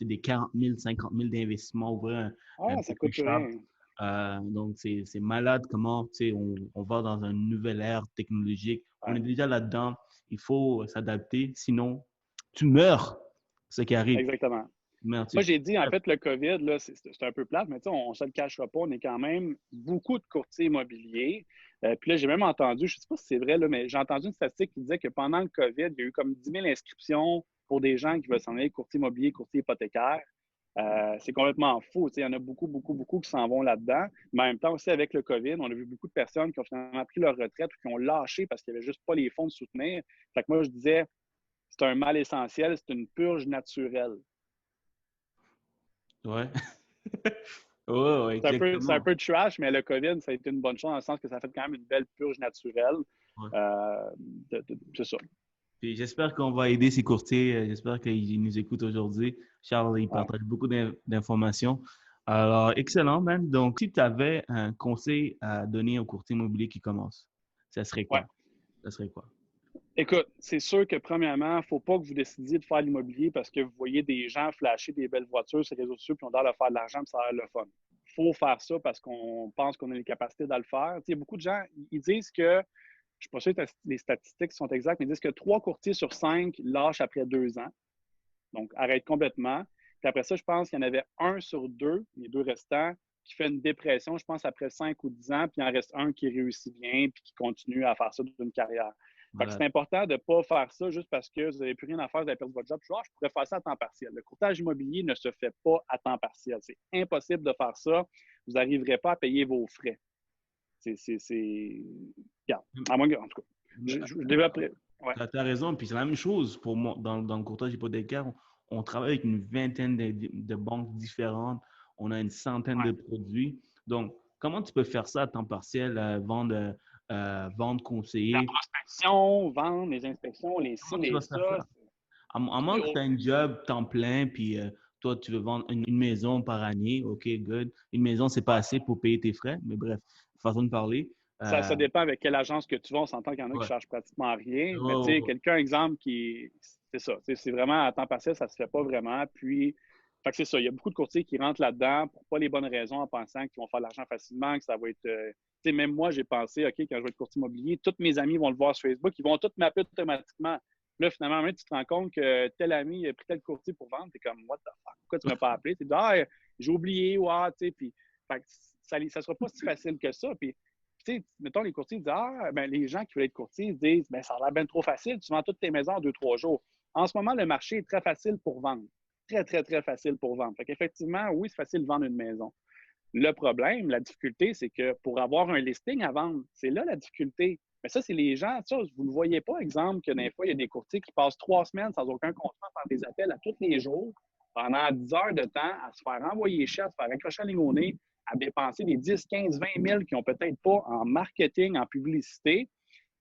des 40 000, 50 000 d'investissement, ouvrir un Ça coûte shop. Donc, c'est malade comment on va dans une nouvelle ère technologique. On est déjà là-dedans. Il faut s'adapter. Sinon, tu meurs. C'est ce qui arrive. Exactement. Moi, j'ai dit, en fait, le COVID, là, c'est un peu plate, mais on ne se le cachera pas. On est quand même beaucoup de courtiers immobiliers. Puis là, j'ai même entendu, je ne sais pas si c'est vrai, là, mais j'ai entendu une statistique qui disait que pendant le COVID, il y a eu comme 10 000 inscriptions pour des gens qui veulent s'en aller courtier immobilier, courtier hypothécaire. C'est complètement faux. Il y en a beaucoup, beaucoup, beaucoup qui s'en vont là-dedans. Mais en même temps, aussi avec le COVID, on a vu beaucoup de personnes qui ont finalement pris leur retraite ou qui ont lâché parce qu'il n'y avait juste pas les fonds de soutenir. Fait que moi, je disais, c'est un mal essentiel, c'est une purge naturelle. Ouais. Ouais, c'est un peu trash, mais le COVID, ça a été une bonne chose dans le sens que ça a fait quand même une belle purge naturelle. Ouais. C'est ça. Puis j'espère qu'on va aider ces courtiers. J'espère qu'ils nous écoutent aujourd'hui. Charles, il partage beaucoup d'informations. Alors, excellent, man. Donc, si tu avais un conseil à donner aux courtiers immobiliers qui commencent, ça serait quoi? Ça serait quoi? Écoute, c'est sûr que premièrement, il ne faut pas que vous décidiez de faire l'immobilier parce que vous voyez des gens flasher des belles voitures sur les réseaux sociaux puis on doit leur faire de l'argent puis ça a l'air le fun. Il faut faire ça parce qu'on pense qu'on a les capacités de le faire. Tu sais, beaucoup de gens, ils disent que, je ne suis pas sûr que les statistiques sont exactes, mais ils disent que 3 courtiers sur 5 lâchent après 2 ans. Donc, arrête complètement. Puis après ça, je pense qu'il y en avait 1 sur 2, les 2 restants, qui fait une dépression, je pense, après 5 ou 10 ans, puis il en reste un qui réussit bien puis qui continue à faire ça d'une carrière. Fait que c'est important de ne pas faire ça juste parce que vous n'avez plus rien à faire, vous avez perdu votre job. Je pourrais faire ça à temps partiel. Le courtage immobilier ne se fait pas à temps partiel. C'est impossible de faire ça. Vous n'arriverez pas à payer vos frais. Regarde, à moins que, en tout cas. je développe. Ouais. Tu as raison, puis c'est la même chose pour moi. Dans le courtage hypothécaire, on travaille avec une vingtaine de banques différentes. On a une centaine de produits. Donc, comment tu peux faire ça à temps partiel, vendre La conseiller? prospection, vendre, les inspections, les ci, Comment tu les vas faire ça. ça? À moins que tu as un job temps plein, puis toi, tu veux vendre une maison par année, OK, good. Une maison, c'est pas assez pour payer tes frais, mais bref, façon de parler. Ça dépend avec quelle agence que tu vas. On s'entend qu'il y en a qui ne Ouais. chargent pratiquement rien. Mais tu Oh, sais, quelqu'un, exemple, c'est ça. C'est vraiment à temps partiel, ça ne se fait pas vraiment. Puis, fait que c'est ça. Il y a beaucoup de courtiers qui rentrent là-dedans pour pas les bonnes raisons en pensant qu'ils vont faire de l'argent facilement, que ça va être. Tu sais, même moi, j'ai pensé, OK, quand je vais être courtier immobilier, tous mes amis vont le voir sur Facebook, ils vont tous m'appeler automatiquement. Là, finalement, même, tu te rends compte que tel ami a pris tel courtier pour vendre. Tu es comme, what the fuck, pourquoi tu ne m'as pas appelé? Tu dis, ah, j'ai oublié, ouais, tu sais. Puis, fait que ça ne sera pas si facile que ça. Puis, tu sais, mettons, les courtiers disent, ah, ben, les gens qui veulent être courtiers ils disent, ben, ça a l'air bien trop facile, tu vends toutes tes maisons en 2-3 jours. En ce moment, le marché est très facile pour vendre. Très, très, très facile pour vendre. Fait qu'effectivement, oui, c'est facile de vendre une maison. Le problème, la difficulté, c'est que pour avoir un listing à vendre, c'est là la difficulté. Mais ça, c'est les gens, ça, vous ne le voyez pas, exemple, que des fois, il y a des courtiers qui passent 3 semaines sans aucun contrat, à faire des appels à tous les jours, pendant 10 heures de temps, à se faire envoyer cher, à se faire accrocher la ligne au nez, à dépenser des 10, 15, 20 000 qu'ils n'ont peut-être pas en marketing, en publicité,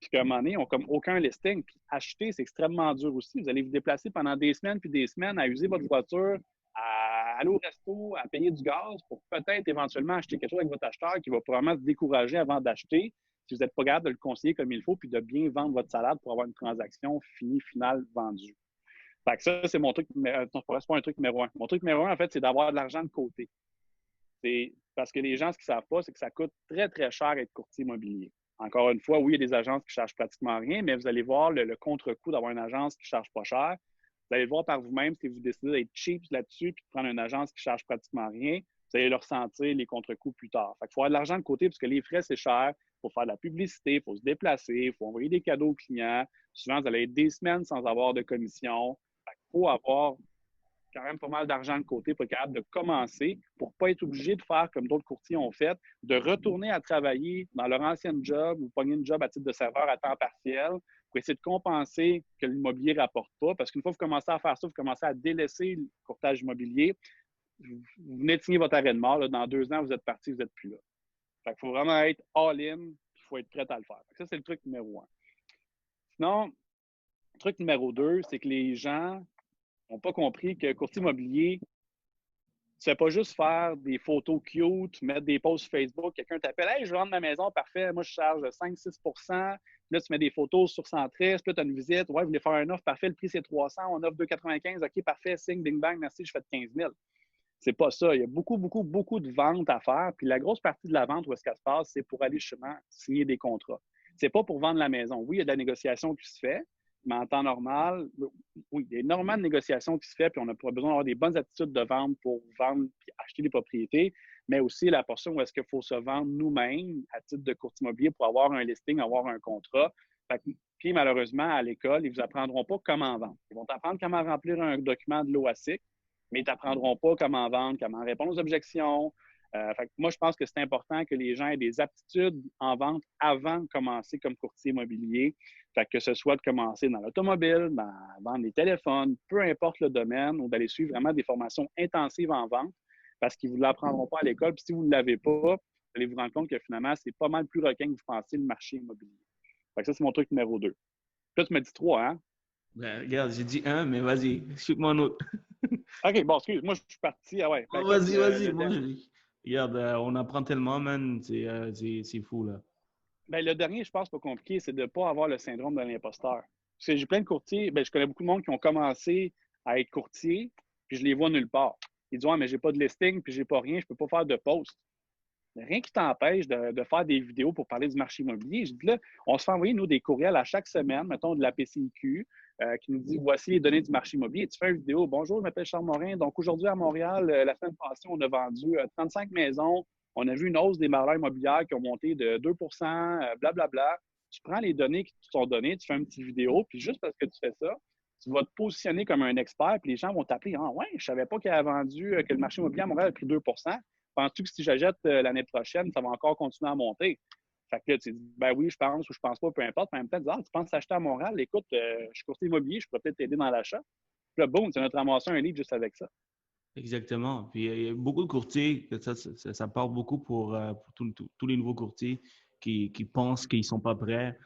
puis qu'à un moment donné, ils n'ont comme aucun listing. Puis acheter, c'est extrêmement dur aussi. Vous allez vous déplacer pendant des semaines puis des semaines à user votre voiture, à aller au resto, à payer du gaz pour peut-être éventuellement acheter quelque chose avec votre acheteur qui va probablement se décourager avant d'acheter si vous n'êtes pas capable de le conseiller comme il faut puis de bien vendre votre salade pour avoir une transaction finie, finale, vendue. Fait que ça, c'est mon truc. Non, c'est pas un truc numéro un. Mon truc numéro un, en fait, c'est d'avoir de l'argent de côté. C'est parce que les gens, ce qu'ils ne savent pas, c'est que ça coûte très, très cher être courtier immobilier. Encore une fois, oui, il y a des agences qui ne chargent pratiquement rien, mais vous allez voir le contre-coup d'avoir une agence qui ne charge pas cher. Vous allez le voir par vous-même si vous décidez d'être cheap là-dessus puis de prendre une agence qui ne charge pratiquement rien. Vous allez le ressentir, les contre-coups plus tard. Fait qu'il faut avoir de l'argent de côté parce que les frais, c'est cher. Il faut faire de la publicité, il faut se déplacer, il faut envoyer des cadeaux aux clients. Souvent, vous allez être des semaines sans avoir de commission. Fait qu'il faut avoir quand même pas mal d'argent de côté pour être capable de commencer, pour ne pas être obligé de faire comme d'autres courtiers ont fait, de retourner à travailler dans leur ancienne job ou pogner une job à titre de serveur à temps partiel pour essayer de compenser que l'immobilier ne rapporte pas. Parce qu'une fois que vous commencez à faire ça, vous commencez à délaisser le courtage immobilier, vous venez de signer votre arrêt de mort. Là, dans 2 ans, vous êtes parti, vous n'êtes plus là. Fait qu'il faut vraiment être all-in, il faut être prêt à le faire. Ça, c'est le truc numéro 1. Sinon, le truc numéro 2, c'est que les gens n'ont pas compris que courtier immobilier, tu ne fais pas juste faire des photos cute, mettre des posts Facebook, quelqu'un t'appelle, hey, je veux vendre ma maison, parfait, moi je charge 5-6 là, tu mets des photos sur Centris, puis là, tu as une visite, ouais, vous voulez faire un offre, parfait, le prix c'est 300, on offre 2,95, OK, parfait, signe, bing bang, merci, je fais 15 000. C'est pas ça. Il y a beaucoup, beaucoup, beaucoup de ventes à faire. Puis la grosse partie de la vente, où est-ce qu'elle se passe, c'est pour aller justement signer des contrats. C'est pas pour vendre la maison. Oui, il y a de la négociation qui se fait, mais en temps normal, oui, il y a énormément de négociations qui se fait, puis on a besoin d'avoir des bonnes attitudes de vente pour vendre et acheter des propriétés, mais aussi la portion où est-ce qu'il faut se vendre nous-mêmes à titre de courtier immobilier pour avoir un listing, avoir un contrat. Puis malheureusement, à l'école, ils ne vous apprendront pas comment vendre. Ils vont apprendre comment remplir un document de l'OASIC, mais ils ne t'apprendront pas comment vendre, comment répondre aux objections. Moi, je pense que c'est important que les gens aient des aptitudes en vente avant de commencer comme courtier immobilier. Que ce soit de commencer dans l'automobile, dans vendre des téléphones, peu importe le domaine, ou d'aller suivre vraiment des formations intensives en vente parce qu'ils ne vous l'apprendront pas à l'école. Puis si vous ne l'avez pas, vous allez vous rendre compte que finalement, c'est pas mal plus requin que vous pensez le marché immobilier. Ça, c'est mon truc numéro 2. Là, tu m'as dit 3, hein? Ben, regarde, j'ai dit 1, mais vas-y, shoot-moi un autre. OK, bon, excuse, moi, je suis parti. Ah ouais. Oh, vas-y. Regarde, on apprend tellement, man. C'est fou, là. Ben, le dernier, je pense, pas compliqué, c'est de ne pas avoir le syndrome de l'imposteur. Parce que j'ai plein de courtiers, je connais beaucoup de monde qui ont commencé à être courtier, puis je les vois nulle part. Ils disent, ouais, mais j'ai pas de listing, puis j'ai pas rien, je peux pas faire de post. Rien qui t'empêche de faire des vidéos pour parler du marché immobilier. Je dis là, on se fait envoyer, nous, des courriels à chaque semaine, mettons de la PCIQ, qui nous dit voici les données du marché immobilier. Tu fais une vidéo. Bonjour, je m'appelle Charles Morin. Donc, aujourd'hui, à Montréal, la semaine passée, on a vendu 35 maisons. On a vu une hausse des valeurs immobilières qui ont monté de 2 blablabla. Tu prends les données qui te sont données, tu fais une petite vidéo, puis juste parce que tu fais ça, tu vas te positionner comme un expert, puis les gens vont t'appeler. Ah ouais, je ne savais pas qu'il a vendu, que le marché immobilier à Montréal a pris 2. Penses-tu que si j'achète l'année prochaine, ça va encore continuer à monter? Fait que là, tu dis, ben oui, je pense ou je pense pas, peu importe. Mais en même temps, tu dis, ah, tu penses acheter à Montréal? Écoute, je suis courtier immobilier, je pourrais peut-être t'aider dans l'achat. Puis là, boum, tu as notre ramassé un livre juste avec ça. Exactement. Puis il y a beaucoup de courtiers, ça parle beaucoup pour tous les nouveaux courtiers qui pensent qu'ils ne sont pas prêts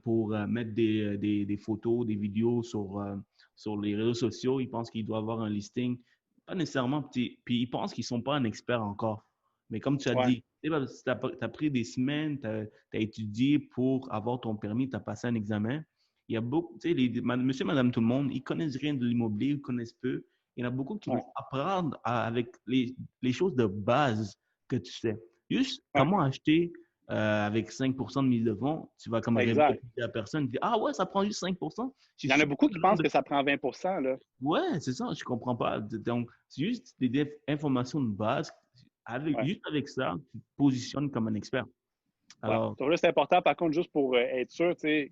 pour mettre des photos, des vidéos sur les réseaux sociaux. Ils pensent qu'ils doivent avoir un listing. Pas nécessairement. Puis ils pensent qu'ils ne sont pas un expert encore. Mais comme tu as Ouais, dit, tu as pris des semaines, tu as étudié pour avoir ton permis, tu as passé un examen. Il y a beaucoup, tu sais, monsieur, madame, tout le monde, ils connaissent rien de l'immobilier, ils connaissent peu. Il y en a beaucoup qui ouais, vont apprendre avec les choses de base que tu sais. Juste ouais, comment acheter avec 5% de mise de fonds, tu vas comme révéler exact. à la personne, dire, ah ouais, ça prend juste 5%. Je Il y en a suis beaucoup qui pensent que ça prend 20 là. Ouais, c'est ça, je comprends pas. Donc, c'est juste des informations de base. Ouais. Juste avec ça, tu te positionnes comme un expert. Ouais. Alors, Donc là, c'est important, par contre, juste pour être sûr, tu sais,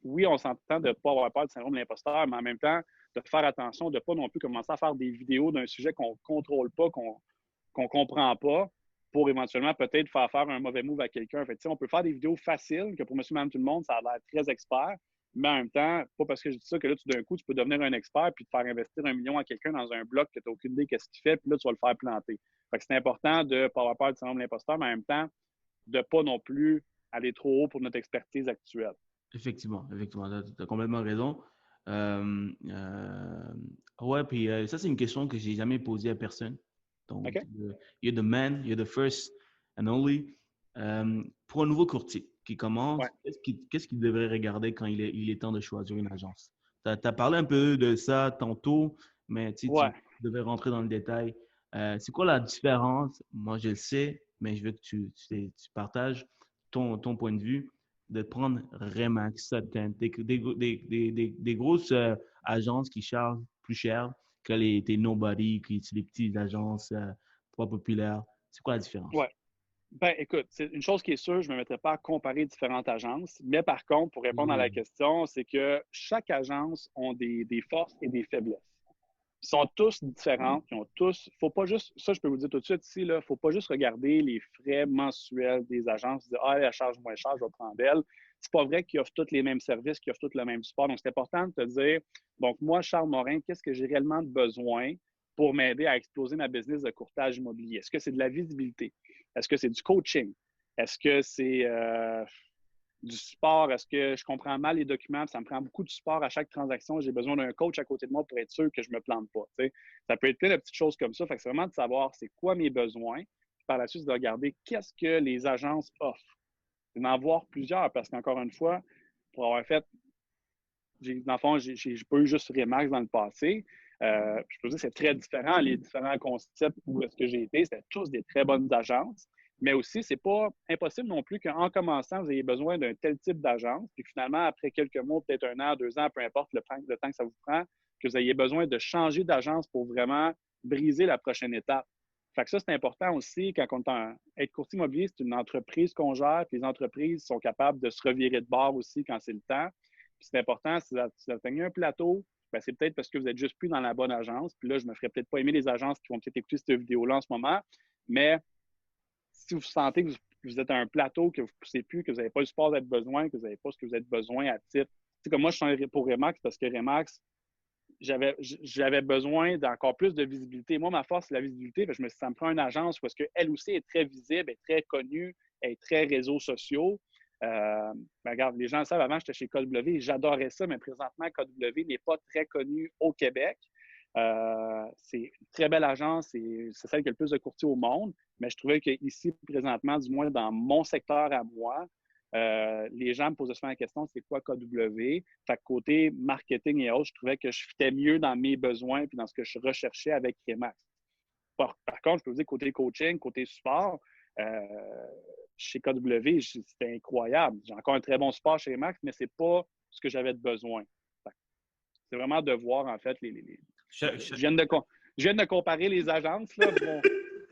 oui, on s'entend de ne pas avoir peur du syndrome de l'imposteur, mais en même temps, de faire attention, de ne pas non plus commencer à faire des vidéos d'un sujet qu'on ne contrôle pas, qu'on ne comprend pas, pour éventuellement peut-être faire un mauvais move à quelqu'un. Fait que, on peut faire des vidéos faciles, que pour monsieur, madame, tout le monde, ça a l'air très expert, mais en même temps, pas parce que je dis ça que là, tout d'un coup, tu peux devenir un expert puis te faire investir 1 million à quelqu'un dans un bloc que tu n'as aucune idée qu'est-ce qu'il fait, puis là, tu vas le faire planter. Fait que c'est important de ne pas avoir peur du syndrome de l'imposteur, mais en même temps, de ne pas non plus aller trop haut pour notre expertise actuelle. effectivement, tu as complètement raison. Euh, euh, ouais, puis ça, c'est une question que j'ai jamais posée à personne. Donc, OK? you're the man, you're the first and only. Pour un nouveau courtier qui Ouais. commence, qu'est-ce qu'il devrait regarder quand il est temps de choisir une agence? Tu as parlé un peu de ça tantôt, mais tu Ouais. devais rentrer dans le détail. C'est quoi la différence? Moi, je le sais, mais je veux que tu partages ton point de vue de prendre Remax, Sutton, des grosses agences qui chargent plus cher que tes nobody, qui sont les petites agences pas populaires. C'est quoi la différence? Ouais. Ben, écoute, c'est une chose qui est sûre, je ne me mettrai pas à comparer différentes agences. Mais par contre, pour répondre à la Oui. question, c'est que chaque agence a des forces et des faiblesses. Ils sont tous différents. Ils ont tous. Faut pas juste. Ça, je peux vous dire tout de suite ici, il ne faut pas juste regarder les frais mensuels des agences, dire ah, elle charge moins cher, je vais prendre elle. C'est pas vrai qu'ils offrent tous les mêmes services, qu'ils offrent tous le même support. Donc, c'est important de te dire donc, moi, Charles Morin, qu'est-ce que j'ai réellement besoin pour m'aider à exploser ma business de courtage immobilier? Est-ce que c'est de la visibilité? Est-ce que c'est du coaching? Est-ce que c'est du support? Est-ce que je comprends mal les documents? Ça me prend beaucoup de support à chaque transaction. J'ai besoin d'un coach à côté de moi pour être sûr que je ne me plante pas. T'sais. Ça peut être plein de petites choses comme ça. Fait que c'est vraiment de savoir c'est quoi mes besoins. Puis par la suite, de regarder qu'est-ce que les agences offrent. D'en voir plusieurs parce qu'encore une fois, pour avoir fait, dans le fond, j'ai pas eu juste Remax dans le passé. Je peux dire que c'est très différent, les différents concepts où est-ce que j'ai été. C'était tous des très bonnes agences. Mais aussi, c'est pas impossible non plus qu'en commençant, vous ayez besoin d'un tel type d'agence, puis que finalement, après quelques mois, peut-être 1 an, 2 ans, peu importe le temps que ça vous prend, que vous ayez besoin de changer d'agence pour vraiment briser la prochaine étape. Fait que ça, c'est important aussi quand on est être courtier immobilier, c'est une entreprise qu'on gère, puis les entreprises sont capables de se revirer de bord aussi quand c'est le temps. Puis c'est important, si vous atteignez un plateau, ben c'est peut-être parce que vous n'êtes juste plus dans la bonne agence. Puis là, je ne me ferais peut-être pas aimer les agences qui vont peut-être écouter cette vidéo-là en ce moment, mais si vous sentez que vous êtes à un plateau, que vous ne poussez plus, que vous n'avez pas le support d'être besoin, que vous n'avez pas ce que vous avez besoin à titre. C'est comme moi, je suis pour Remax parce que Remax, j'avais besoin d'encore plus de visibilité. Moi, ma force, c'est la visibilité. Je me suis dit, ça me prend une agence parce qu'elle aussi est très visible, est très connue, est très réseaux sociaux. Regarde, les gens le savent, avant, j'étais chez KW, j'adorais ça, mais présentement, KW n'est pas très connu au Québec. C'est une très belle agence, c'est celle qui a le plus de courtiers au monde, mais je trouvais qu'ici, présentement, du moins dans mon secteur à moi, les gens me posaient souvent la question, c'est quoi KW? Fait que côté marketing et autres, je trouvais que je fitais mieux dans mes besoins puis dans ce que je recherchais avec Remax. Par contre, je peux vous dire, côté coaching, côté support, chez KW, c'était incroyable. J'ai encore un très bon support chez Remax, mais c'est pas ce que j'avais de besoin. C'est vraiment de voir, en fait, je viens de comparer les agences, là. Bon,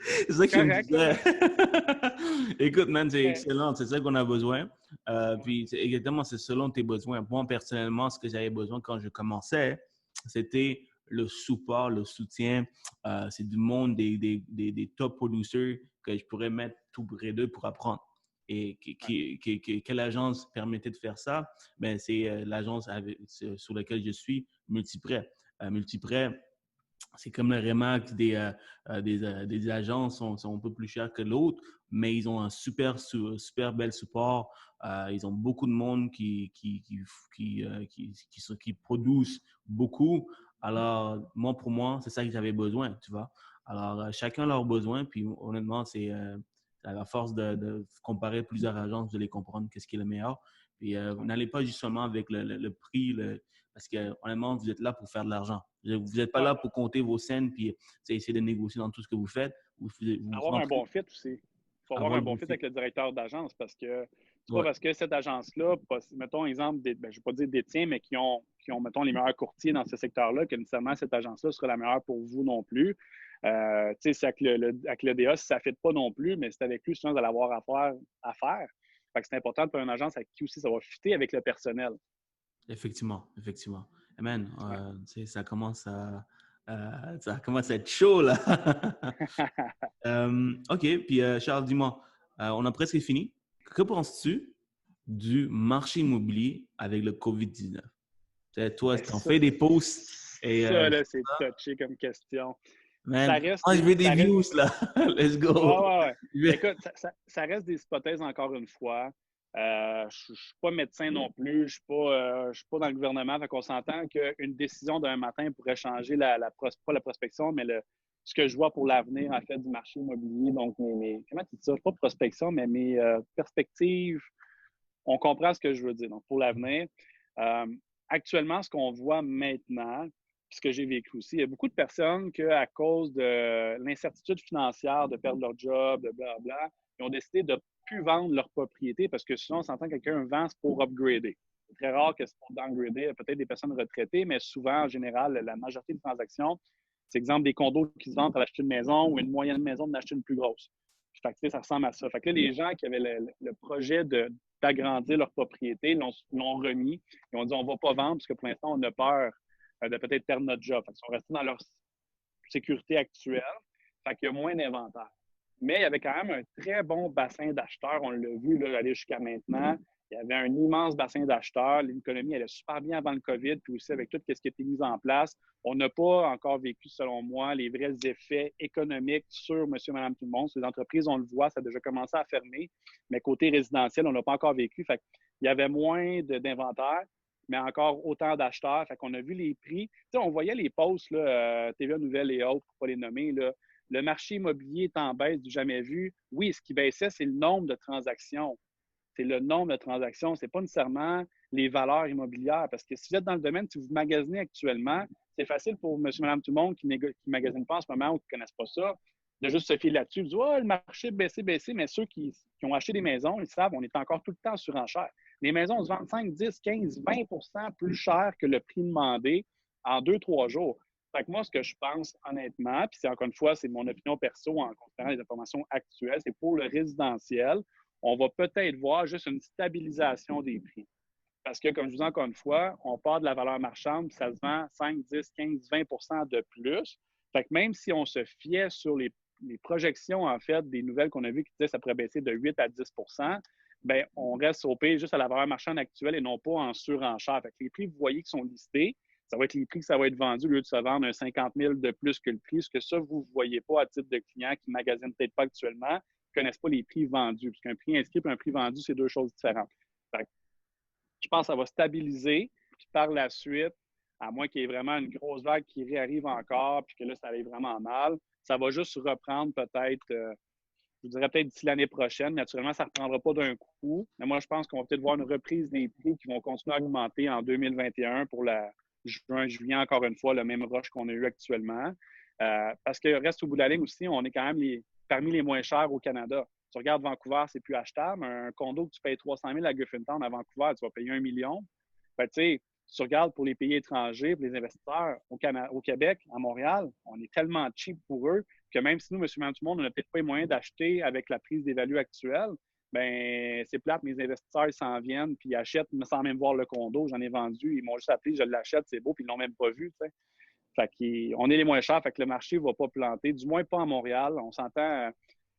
C'est ça que je me correct, là. disais. Écoute, man, c'est Mais, excellent. C'est ça qu'on a besoin. Puis, exactement, c'est selon tes besoins. Moi, personnellement, ce que j'avais besoin quand je commençais, c'était le support, le soutien. C'est du monde, des top producers que je pourrais mettre tout près d'eux pour apprendre. Et quelle agence permettait de faire ça? Ben, c'est l'agence sur laquelle je suis, Multiprêt. Multiprêt, c'est comme le Remax des agences sont un peu plus chers que l'autre, mais ils ont un super bel support. Ils ont beaucoup de monde qui produisent beaucoup. Alors, pour moi, c'est ça que j'avais besoin, tu vois. Alors, chacun a leurs besoins, puis honnêtement, c'est à la force de comparer plusieurs agences, vous allez comprendre qu'est-ce qui est le meilleur. Puis, vous n'allez pas justement avec le prix, parce que honnêtement, vous êtes là pour faire de l'argent. Vous n'êtes pas là pour compter vos scènes puis essayer de négocier dans tout ce que vous faites. Avoir un bon fit aussi. Il faut avoir un bon fit fit. avec le directeur d'agence parce que c'est pas Ouais. parce que cette agence-là, mettons exemple, je ne vais pas dire détient, mais qui ont, mettons, les meilleurs courtiers dans ce secteur-là, que nécessairement cette agence-là sera la meilleure pour vous non plus. C'est avec l'EDA, si ça ne fit pas non plus, mais c'est avec lui, souvent, vous allez avoir affaire à faire. Fait que c'est important pour une agence avec qui aussi ça va fitter avec le personnel. Effectivement. Amen. Ça commence à être chaud, là. OK. Puis, Charles, dis-moi, on a presque fini. Que penses-tu du marché immobilier avec le COVID-19? Toi, tu en fais des posts. Et, ça, là, c'est touché comme question. man, Ça reste, moi, je veux des views, là. Let's go. Ouais. Écoute, ça reste des hypothèses encore une fois. Je ne suis pas médecin non plus, je ne suis pas dans le gouvernement. Fait qu'on s'entend qu'une décision d'un matin pourrait changer pas la prospection, mais ce que je vois pour l'avenir, en fait, du marché immobilier. Donc, comment tu dis ça? Pas prospection, mais mes perspectives. On comprend ce que je veux dire. Donc, pour l'avenir, actuellement, ce qu'on voit maintenant, ce que j'ai vécu aussi, il y a beaucoup de personnes qu'à cause de l'incertitude financière, de perdre leur job, de blablabla, ils ont décidé de ne plus vendre leur propriété parce que souvent, on s'entend que quelqu'un vend pour upgrader. C'est très rare que c'est pour downgrader, peut-être des personnes retraitées, mais souvent, en général, la majorité des transactions, c'est exemple des condos qui se vendent pour acheter une maison ou une moyenne maison d'acheter une plus grosse. Fait que, ça ressemble à ça. Fait que là, les gens qui avaient le projet d'agrandir leur propriété l'ont remis. Ils ont dit on ne va pas vendre parce que pour l'instant, on a peur de peut-être perdre notre job. Fait qu'ils sont restés dans leur sécurité actuelle. Fait qu'il y a moins d'inventaire. Mais il y avait quand même un très bon bassin d'acheteurs. On l'a vu là, aller jusqu'à maintenant. Il y avait un immense bassin d'acheteurs. L'économie allait super bien avant le COVID, puis aussi avec tout ce qui a été mis en place. On n'a pas encore vécu, selon moi, les vrais effets économiques sur monsieur, madame, tout le monde. Sur les entreprises, on le voit, ça a déjà commencé à fermer. Mais côté résidentiel, on ne l'a pas encore vécu. Fait qu'il y avait moins d'inventaire, mais encore autant d'acheteurs. Fait qu'on a vu les prix. Tu sais, on voyait les posts, là, TVA Nouvelles et autres, pour ne pas les nommer, là. Le marché immobilier est en baisse du jamais vu. Oui, ce qui baissait, c'est le nombre de transactions. C'est le nombre de transactions. Ce n'est pas nécessairement les valeurs immobilières. Parce que si vous êtes dans le domaine, si vous magasinez actuellement, c'est facile pour monsieur, madame, tout le monde qui ne magasinent pas en ce moment ou qui ne connaissent pas ça, de juste se fier là-dessus. Ils disent, oh, le marché baissé. Mais ceux qui ont acheté des maisons, ils savent, on est encore tout le temps en surenchère. Les maisons se vendent 5, 10, 15, 20 plus cher que le prix demandé en 2-3 jours. Fait que moi, ce que je pense honnêtement, puis c'est encore une fois, c'est mon opinion perso en considérant les informations actuelles, c'est pour le résidentiel, on va peut-être voir juste une stabilisation des prix. Parce que, comme je vous dis encore une fois, on part de la valeur marchande, puis ça se vend 5, 10, 15, 20 de plus. Fait que même si on se fiait sur les projections, en fait, des nouvelles qu'on a vues qui disaient que ça pourrait baisser de 8 à 10 bien, on reste au pire juste à la valeur marchande actuelle et non pas en surenchère. Fait que les prix, vous voyez, qui sont listés, ça va être les prix que ça va être vendu au lieu de se vendre un 50 000 de plus que le prix. Ce que ça, vous ne voyez pas à titre de client qui ne magasinent peut-être pas actuellement, qui ne connaissent pas les prix vendus. Parce qu'un prix inscrit et un prix vendu, c'est deux choses différentes. Fait que, je pense que ça va stabiliser. Puis par la suite, à moins qu'il y ait vraiment une grosse vague qui réarrive encore, puis que là, ça aille vraiment mal, ça va juste reprendre peut-être, je vous dirais peut-être d'ici l'année prochaine. Naturellement, ça ne reprendra pas d'un coup. Mais moi, je pense qu'on va peut-être voir une reprise des prix qui vont continuer à augmenter en 2021 pour la juin, juillet, encore une fois, le même rush qu'on a eu actuellement. Parce que reste au bout de la ligne aussi, on est quand même parmi les moins chers au Canada. Tu regardes Vancouver, c'est plus achetable. Un condo que tu payes 300 000 à Griffintown à Vancouver, tu vas payer 1 million. Fait, tu sais, si tu regardes pour les pays étrangers, pour les investisseurs au Québec, à Montréal, on est tellement cheap pour eux que même si nous, monsieur, madame, tout le monde, on n'a peut-être pas les moyens d'acheter avec la prise des values actuelles, ben c'est plate, mes investisseurs, ils s'en viennent, puis ils achètent sans même voir le condo. J'en ai vendu, ils m'ont juste appelé, je l'achète, c'est beau, puis ils l'ont même pas vu, tu sais. Fait qu'on est les moins chers, fait que le marché ne va pas planter, du moins pas à Montréal. On s'entend,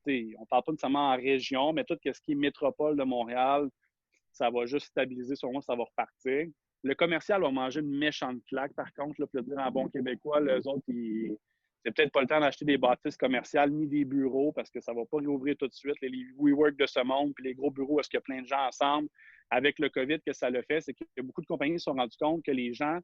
on ne parle pas nécessairement en région, mais tout ce qui est métropole de Montréal, ça va juste stabiliser, sur moi, ça va repartir. Le commercial va manger une méchante claque, par contre, là, pour le dire en bon québécois, les autres, c'est peut-être pas le temps d'acheter des bâtisses commerciales ni des bureaux parce que ça ne va pas réouvrir tout de suite. Les WeWork de ce monde, puis les gros bureaux, est-ce qu'il y a plein de gens ensemble? Avec le COVID, que ça le fait, c'est que beaucoup de compagnies se sont rendues compte que les gens,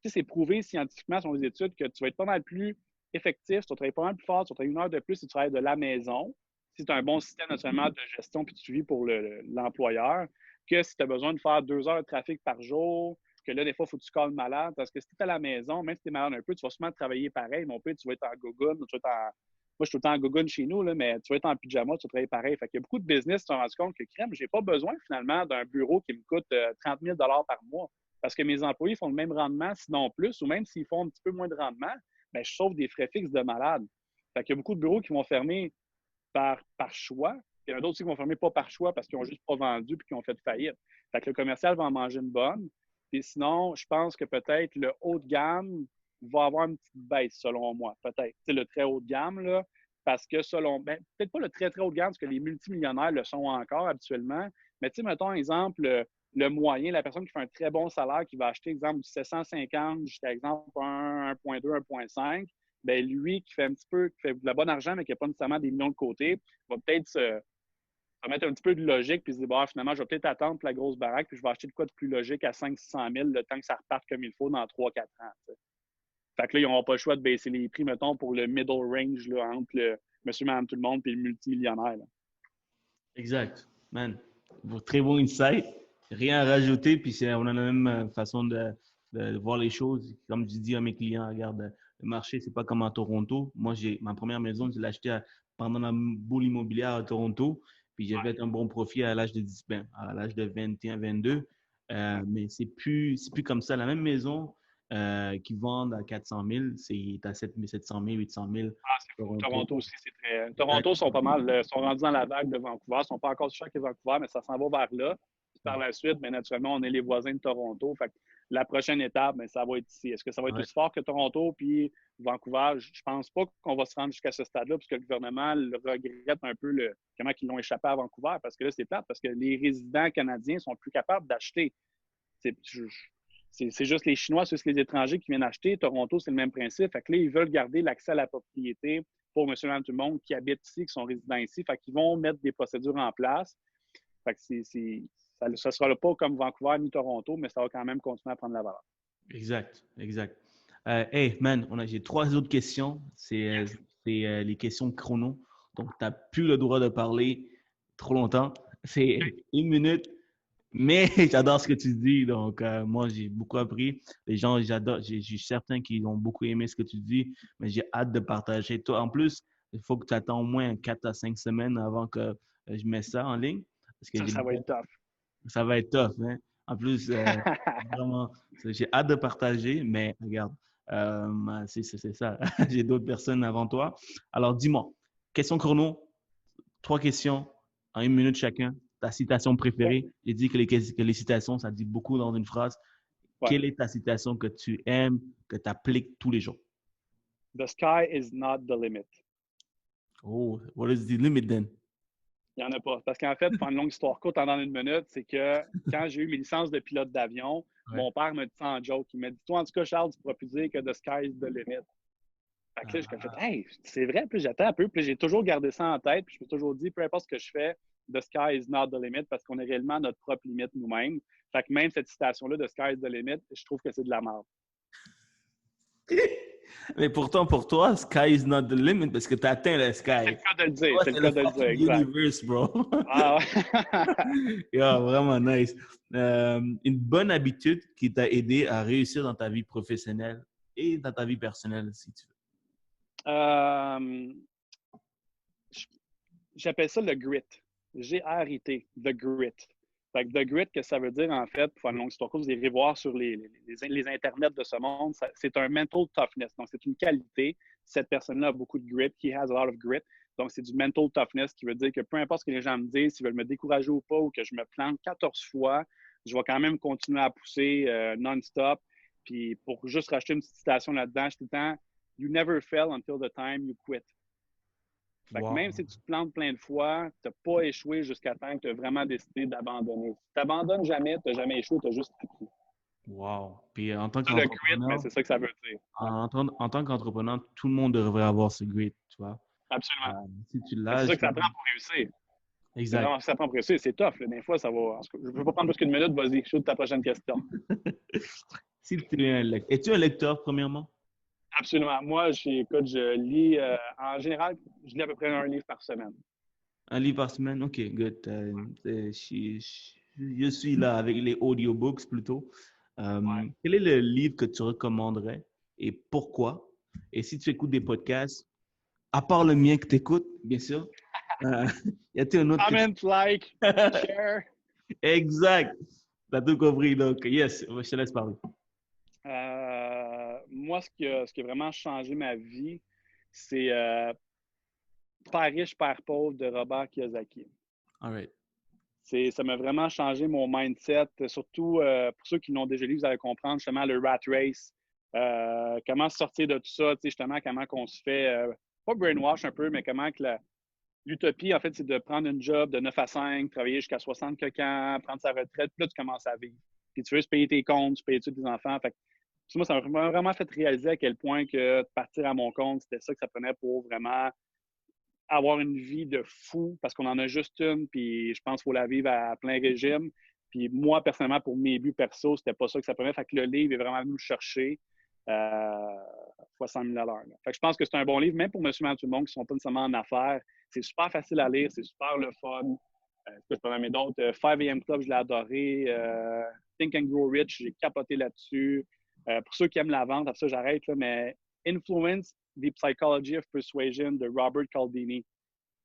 c'est prouvé scientifiquement sur les études que tu vas être pas mal plus effectif, tu vas travailler pas mal plus fort, tu vas travailler 1 heure de plus si tu travailles de la maison, si tu as un bon système naturellement de gestion puis de suivi pour l'employeur, que si tu as besoin de faire 2 heures de trafic par jour, que là, des fois, il faut que tu calmes malade, parce que si tu es à la maison, même si tu es malade un peu, tu vas sûrement travailler pareil. Mon père, tu vas être en gogoune, tu vas être en... Moi, je suis tout le temps en gogoune chez nous, là, mais tu vas être en pyjama, tu vas travailler pareil. Fait qu'il y a beaucoup de business qui se sont rendus compte que, crème, j'ai pas besoin finalement d'un bureau qui me coûte 30 000 par mois. Parce que mes employés font le même rendement, sinon plus, ou même s'ils font un petit peu moins de rendement, bien, je sauve des frais fixes de malade. Fait qu'il y a beaucoup de bureaux qui vont fermer par choix. Il y en a d'autres aussi qui vont fermer pas par choix parce qu'ils n'ont juste pas vendu et qu'ils ont fait faillite. Fait que le commercial va en manger une bonne. Et sinon, je pense que peut-être le haut de gamme va avoir une petite baisse, selon moi. Peut-être. C'est le très haut de gamme, là, parce que peut-être pas le très, très haut de gamme, parce que les multimillionnaires le sont encore habituellement. Mais tu sais, mettons, exemple, le moyen, la personne qui fait un très bon salaire, qui va acheter, exemple, du 750 jusqu'à, exemple, 1,2, 1,5, bien, lui, qui fait un petit peu, qui fait de la bonne argent, mais qui n'a pas nécessairement des millions de côté, va peut-être se mettre un petit peu de logique, puis se dire, finalement, je vais peut-être attendre pour la grosse baraque, puis je vais acheter de quoi de plus logique à 500 000 le temps que ça reparte comme il faut dans 3-4 ans. T'sais. Fait que là, ils n'auront pas le choix de baisser les prix, mettons, pour le middle range là, entre le monsieur, madame, tout le monde et le multimillionnaire. Là. Exact. Man, très bon insight. Rien à rajouter, puis on a la même façon de voir les choses. Comme je dis à mes clients, regarde, le marché, c'est pas comme à Toronto. Moi, ma première maison, je l'ai achetée pendant la boule immobilière à Toronto, puis j'ai fait un bon profit à l'âge de 21, 22. Mais c'est plus comme ça. La même maison qui vendent à 400 000, c'est à 700 000, 800 000. Ah, c'est fou. Toronto aussi, c'est très. Toronto sont pas mal, sont rendus dans la vague de Vancouver. Ils sont pas encore aussi chers que Vancouver, mais ça s'en va vers là. Puis par la suite, bien, naturellement, on est les voisins de Toronto. Fait que la prochaine étape, bien, ça va être ici. Est-ce que ça va être aussi fort que Toronto puis Vancouver? Je pense pas qu'on va se rendre jusqu'à ce stade-là, puisque le gouvernement regrette un peu comment ils l'ont échappé à Vancouver. Parce que là, c'est plate, parce que les résidents canadiens sont plus capables d'acheter. C'est juste les Chinois, c'est juste les étrangers qui viennent acheter. Toronto, c'est le même principe. Fait que là, ils veulent garder l'accès à la propriété pour monsieur et madame tout le monde qui habitent ici, qui sont résidents ici. Fait qu'ils vont mettre des procédures en place. Fait que ça ne sera pas comme Vancouver ni Toronto, mais ça va quand même continuer à prendre la valeur. Exact, exact. Hey, man, j'ai 3 autres questions. C'est les questions chrono. Donc, tu n'as plus le droit de parler trop longtemps. C'est 1 minute. Mais j'adore ce que tu dis. Donc, moi, j'ai beaucoup appris. Les gens, j'adore. J'ai certains qui ont beaucoup aimé ce que tu dis, mais j'ai hâte de partager. Toi, en plus, il faut que tu attends au moins 4 à 5 semaines avant que je mette ça en ligne. Parce que Ça va être tough. Ça va être tough. Hein? En plus, vraiment, j'ai hâte de partager, mais regarde, c'est ça. J'ai d'autres personnes avant toi. Alors, dis-moi, question chrono, 3 questions en 1 minute chacun. Ta citation préférée. J'ai dit que les citations, ça dit beaucoup dans une phrase. Ouais. Quelle est ta citation que tu aimes, que tu appliques tous les jours? The sky is not the limit. Oh, what is the limit then? Il n'y en a pas. Parce qu'en fait, pour une longue histoire courte en 1 minute, c'est que quand j'ai eu mes licences de pilote d'avion, mon père me dit ça en joke. Il m'a dit, toi, en tout cas, Charles, tu pourras plus dire que the sky is the limit. Fait que là, j'ai fait, hey, c'est vrai, puis j'attends un peu, puis j'ai toujours gardé ça en tête, puis je me suis toujours dit, peu importe ce que je fais, the sky is not the limit, parce qu'on est réellement notre propre limite nous-mêmes. Fait que même cette citation-là, the sky is the limit, je trouve que c'est de la merde. Mais pourtant, pour toi, sky is not the limit parce que tu as atteint le sky. C'est le cas de le dire. C'est le cas de le dire, exact. Universe, bro. Ah ouais. Yeah, vraiment nice. Une bonne habitude qui t'a aidé à réussir dans ta vie professionnelle et dans ta vie personnelle, si tu veux. J'appelle ça le grit. G-R-I-T, the grit. Fait que the grit, que ça veut dire, en fait, pour faire une longue histoire courte, vous irez voir sur les internets de ce monde, c'est un mental toughness. Donc, c'est une qualité. Cette personne-là a beaucoup de grit. He has a lot of grit. Donc, c'est du mental toughness qui veut dire que peu importe ce que les gens me disent, s'ils veulent me décourager ou pas, ou que je me plante 14 fois, je vais quand même continuer à pousser non-stop. Puis, pour juste racheter une petite citation là-dedans, je dis tout le temps, you never fail until the time you quit. Fait que même Wow. si tu te plantes plein de fois, tu n'as pas échoué jusqu'à temps que tu as vraiment décidé d'abandonner. Si tu n'abandonnes jamais, tu n'as jamais échoué, tu as juste appris. Wow. Puis en tant Ça, le grit, mais qu'entrepreneur, c'est ça que ça veut dire. Ouais, en tant qu'entrepreneur, tout le monde devrait avoir ce grit, tu vois. Euh, absolument. Si tu Mais c'est l'as, ça que ça prend pour réussir. C'est exact. vraiment ça que ça prend pour réussir. C'est tough. Là. Des fois, ça va. En tout cas, je ne veux pas prendre plus qu'une minute. Vas-y, shoot ta prochaine question. Si tu es un lecteur, es-tu un lecteur, premièrement? Absolument. Moi, écoute, je lis, en général, je lis à peu près un livre par semaine. Un livre par semaine? OK, good. Je suis là avec les audiobooks plutôt. Ouais. Quel est le livre que tu recommanderais et pourquoi? Et si tu écoutes des podcasts, à part le mien que tu écoutes, bien sûr, y a-t-il un autre que tu... Comment, like, share. Exact. T'as tout compris, donc yes, je te laisse parler. Moi, ce qui a vraiment changé ma vie, c'est Père riche, Père pauvre de Robert Kiyosaki. All right. Ça m'a vraiment changé mon mindset, surtout pour ceux qui l'ont déjà lu, vous allez comprendre justement le rat race, comment sortir de tout ça, justement, comment qu'on se fait, pas brainwash un peu, mais comment que l'utopie, en fait, c'est de prendre une job de 9 à 5, travailler jusqu'à 60 quelques ans, prendre sa retraite, puis là, tu commences à vivre. Puis tu veux se payer tes comptes, tu payes tes enfants. Fait que, moi, ça m'a vraiment fait réaliser à quel point que partir à mon compte, c'était ça que ça prenait pour vraiment avoir une vie de fou parce qu'on en a juste une, puis je pense qu'il faut la vivre à plein régime. Puis moi, personnellement, pour mes buts perso, c'était pas ça que ça prenait. Fait que le livre est vraiment venu me chercher fois 100 000 à l'heure. Fait que je pense que c'est un bon livre, même pour monsieur et tout le monde qui ne sont pas nécessairement en affaires. C'est super facile à lire, c'est super le fun. Je peux en nommer d'autres. 5 AM Club, je l'ai adoré. Think and Grow Rich, j'ai capoté là-dessus. Pour ceux qui aiment la vente, après ça, j'arrête, là, mais Influence, The Psychology of Persuasion de Robert Cialdini.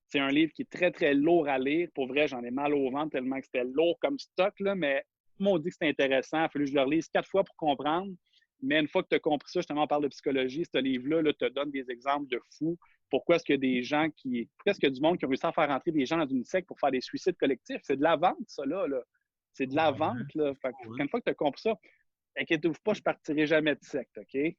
C'est un livre qui est très, très lourd à lire. Pour vrai, j'en ai mal au ventre tellement que c'était lourd comme stock, là, mais tout le monde dit que c'est intéressant. Il a fallu que je le relise 4 fois pour comprendre. Mais une fois que tu as compris ça, justement, on parle de psychologie, ce livre-là là, te donne des exemples de fous. Pourquoi est-ce qu'il y a des gens qui. Pourquoi est-ce qu'il y a du monde qui a réussi à faire rentrer des gens dans une secte pour faire des suicides collectifs? C'est de la vente, ça, là. C'est de la vente, là. Fait que, une fois que tu as compris ça, inquiétez-vous pas, je ne partirai jamais de secte, OK?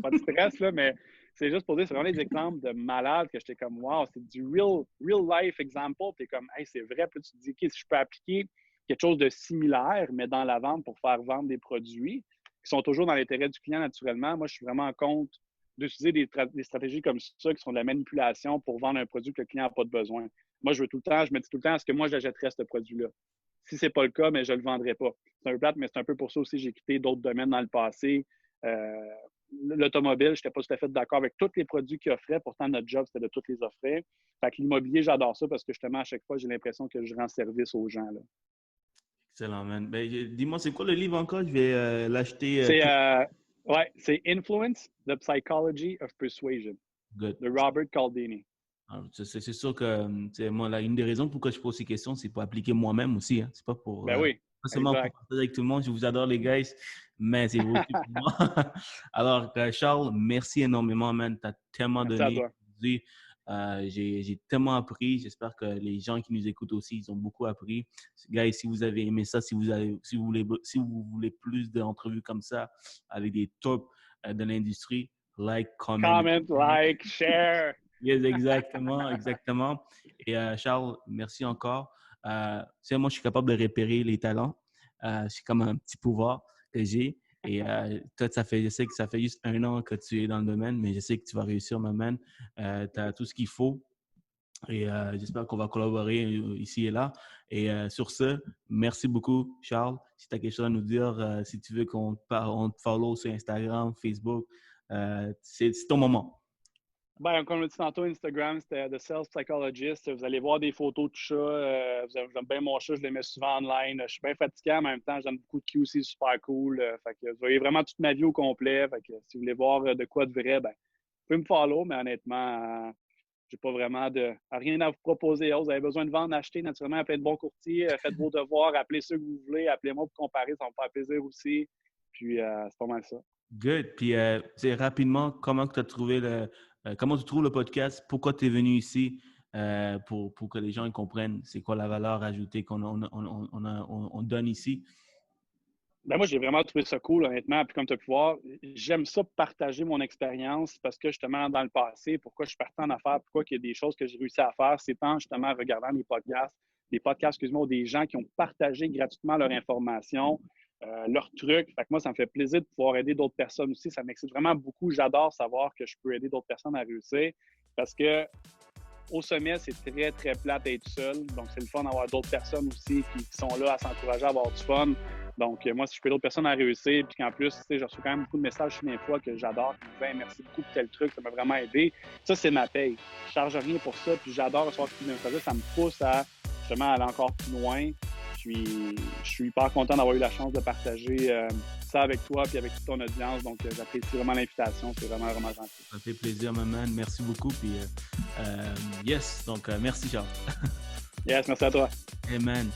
Pas de stress, là, mais c'est juste pour dire, c'est vraiment des exemples de malades que j'étais comme, wow, c'est du real life example. Tu es comme, hey, c'est vrai. Puis tu te dis, OK, si je peux appliquer quelque chose de similaire, mais dans la vente pour faire vendre des produits qui sont toujours dans l'intérêt du client naturellement, moi, je suis vraiment en compte d'utiliser des stratégies comme ça qui sont de la manipulation pour vendre un produit que le client n'a pas de besoin. Moi, je me dis tout le temps, est-ce que moi, j'achèterais ce produit-là? Si ce n'est pas le cas, mais je ne le vendrai pas. C'est un peu plate, mais c'est un peu pour ça aussi que j'ai quitté d'autres domaines dans le passé. L'automobile, je n'étais pas tout à fait d'accord avec tous les produits qu'ils offraient. Pourtant, notre job, c'était de tous les offrir. Fait que l'immobilier, j'adore ça parce que justement, à chaque fois, j'ai l'impression que je rends service aux gens. Là. Excellent, man. Ben, dis-moi, c'est quoi le livre encore? Je vais l'acheter. C'est Influence, The Psychology of Persuasion Good. de Robert Cialdini. Alors, c'est sûr que moi, là, une des raisons pourquoi je pose ces questions, c'est pour appliquer moi-même aussi. Hein. C'est pas pour Ben oui, pas seulement pour exact. partager avec tout le monde. Je vous adore, les guys, mais c'est aussi pour moi. Alors, Charles, merci énormément, man. Tu as tellement Merci à donné toi. aujourd'hui. J'ai tellement appris. J'espère que les gens qui nous écoutent aussi, ils ont beaucoup appris. Guys, si vous avez aimé ça, si vous voulez plus d'entrevues comme ça avec des tops de l'industrie, comment. Comment, like, share. Yes, exactement, exactement. Et Charles, merci encore. Moi, je suis capable de repérer les talents. C'est comme un petit pouvoir que j'ai. Et toi, je sais que ça fait juste 1 an que tu es dans le domaine, mais je sais que tu vas réussir, ma man. Tu as tout ce qu'il faut. Et j'espère qu'on va collaborer ici et là. Et sur ce, merci beaucoup, Charles. Si tu as quelque chose à nous dire, si tu veux qu'on te follow sur Instagram, Facebook, c'est ton moment. Ben, comme on l'a dit tantôt, Instagram, c'était The Self Psychologist. Vous allez voir des photos de chat. J'aime bien mon chat, je les mets souvent online. Je suis bien fatigué, en même temps, j'aime beaucoup de QC, super cool. Fait que vous voyez vraiment toute ma vie au complet. Fait que si vous voulez voir de quoi de vrai, ben, vous pouvez me follow, mais honnêtement, j'ai pas vraiment rien à vous proposer. Vous avez besoin de vendre, acheter, naturellement, appelez de bons courtiers, faites vos devoirs, appelez ceux que vous voulez, appelez-moi pour comparer, ça va me faire plaisir aussi. Puis, c'est pas mal ça. Good. Puis, rapidement, comment tu trouves le podcast? Pourquoi tu es venu ici? Pour que les gens ils comprennent c'est quoi la valeur ajoutée qu'on on donne ici. Ben moi, j'ai vraiment trouvé ça cool, honnêtement. Puis comme tu as pu voir, j'aime ça partager mon expérience parce que justement, dans le passé, pourquoi je suis parti en affaires, pourquoi il y a des choses que j'ai réussi à faire, c'est en justement regardant des podcasts, excuse-moi, des gens qui ont partagé gratuitement leur information, leurs trucs. Fait que moi, ça me fait plaisir de pouvoir aider d'autres personnes aussi. Ça m'excite vraiment beaucoup. J'adore savoir que je peux aider d'autres personnes à réussir parce que au sommet, c'est très, très plate d'être seul. Donc, c'est le fun d'avoir d'autres personnes aussi qui sont là à s'encourager à avoir du fun. Donc, moi, si je peux d'autres personnes à réussir, puis qu'en plus, tu sais, je reçois quand même beaucoup de messages sur mes fois que j'adore, qui me disent hey, merci beaucoup pour tel truc, ça m'a vraiment aidé. Ça, c'est ma paye. Je charge rien pour ça, puis j'adore recevoir ce type de messages. Ça me pousse à justement aller encore plus loin. Je suis hyper content d'avoir eu la chance de partager ça avec toi et avec toute ton audience. Donc, j'apprécie vraiment l'invitation. C'est vraiment, vraiment gentil. Ça fait plaisir, my man. Merci beaucoup. Puis, yes, donc merci, Charles. Yes, merci à toi. Hey, man.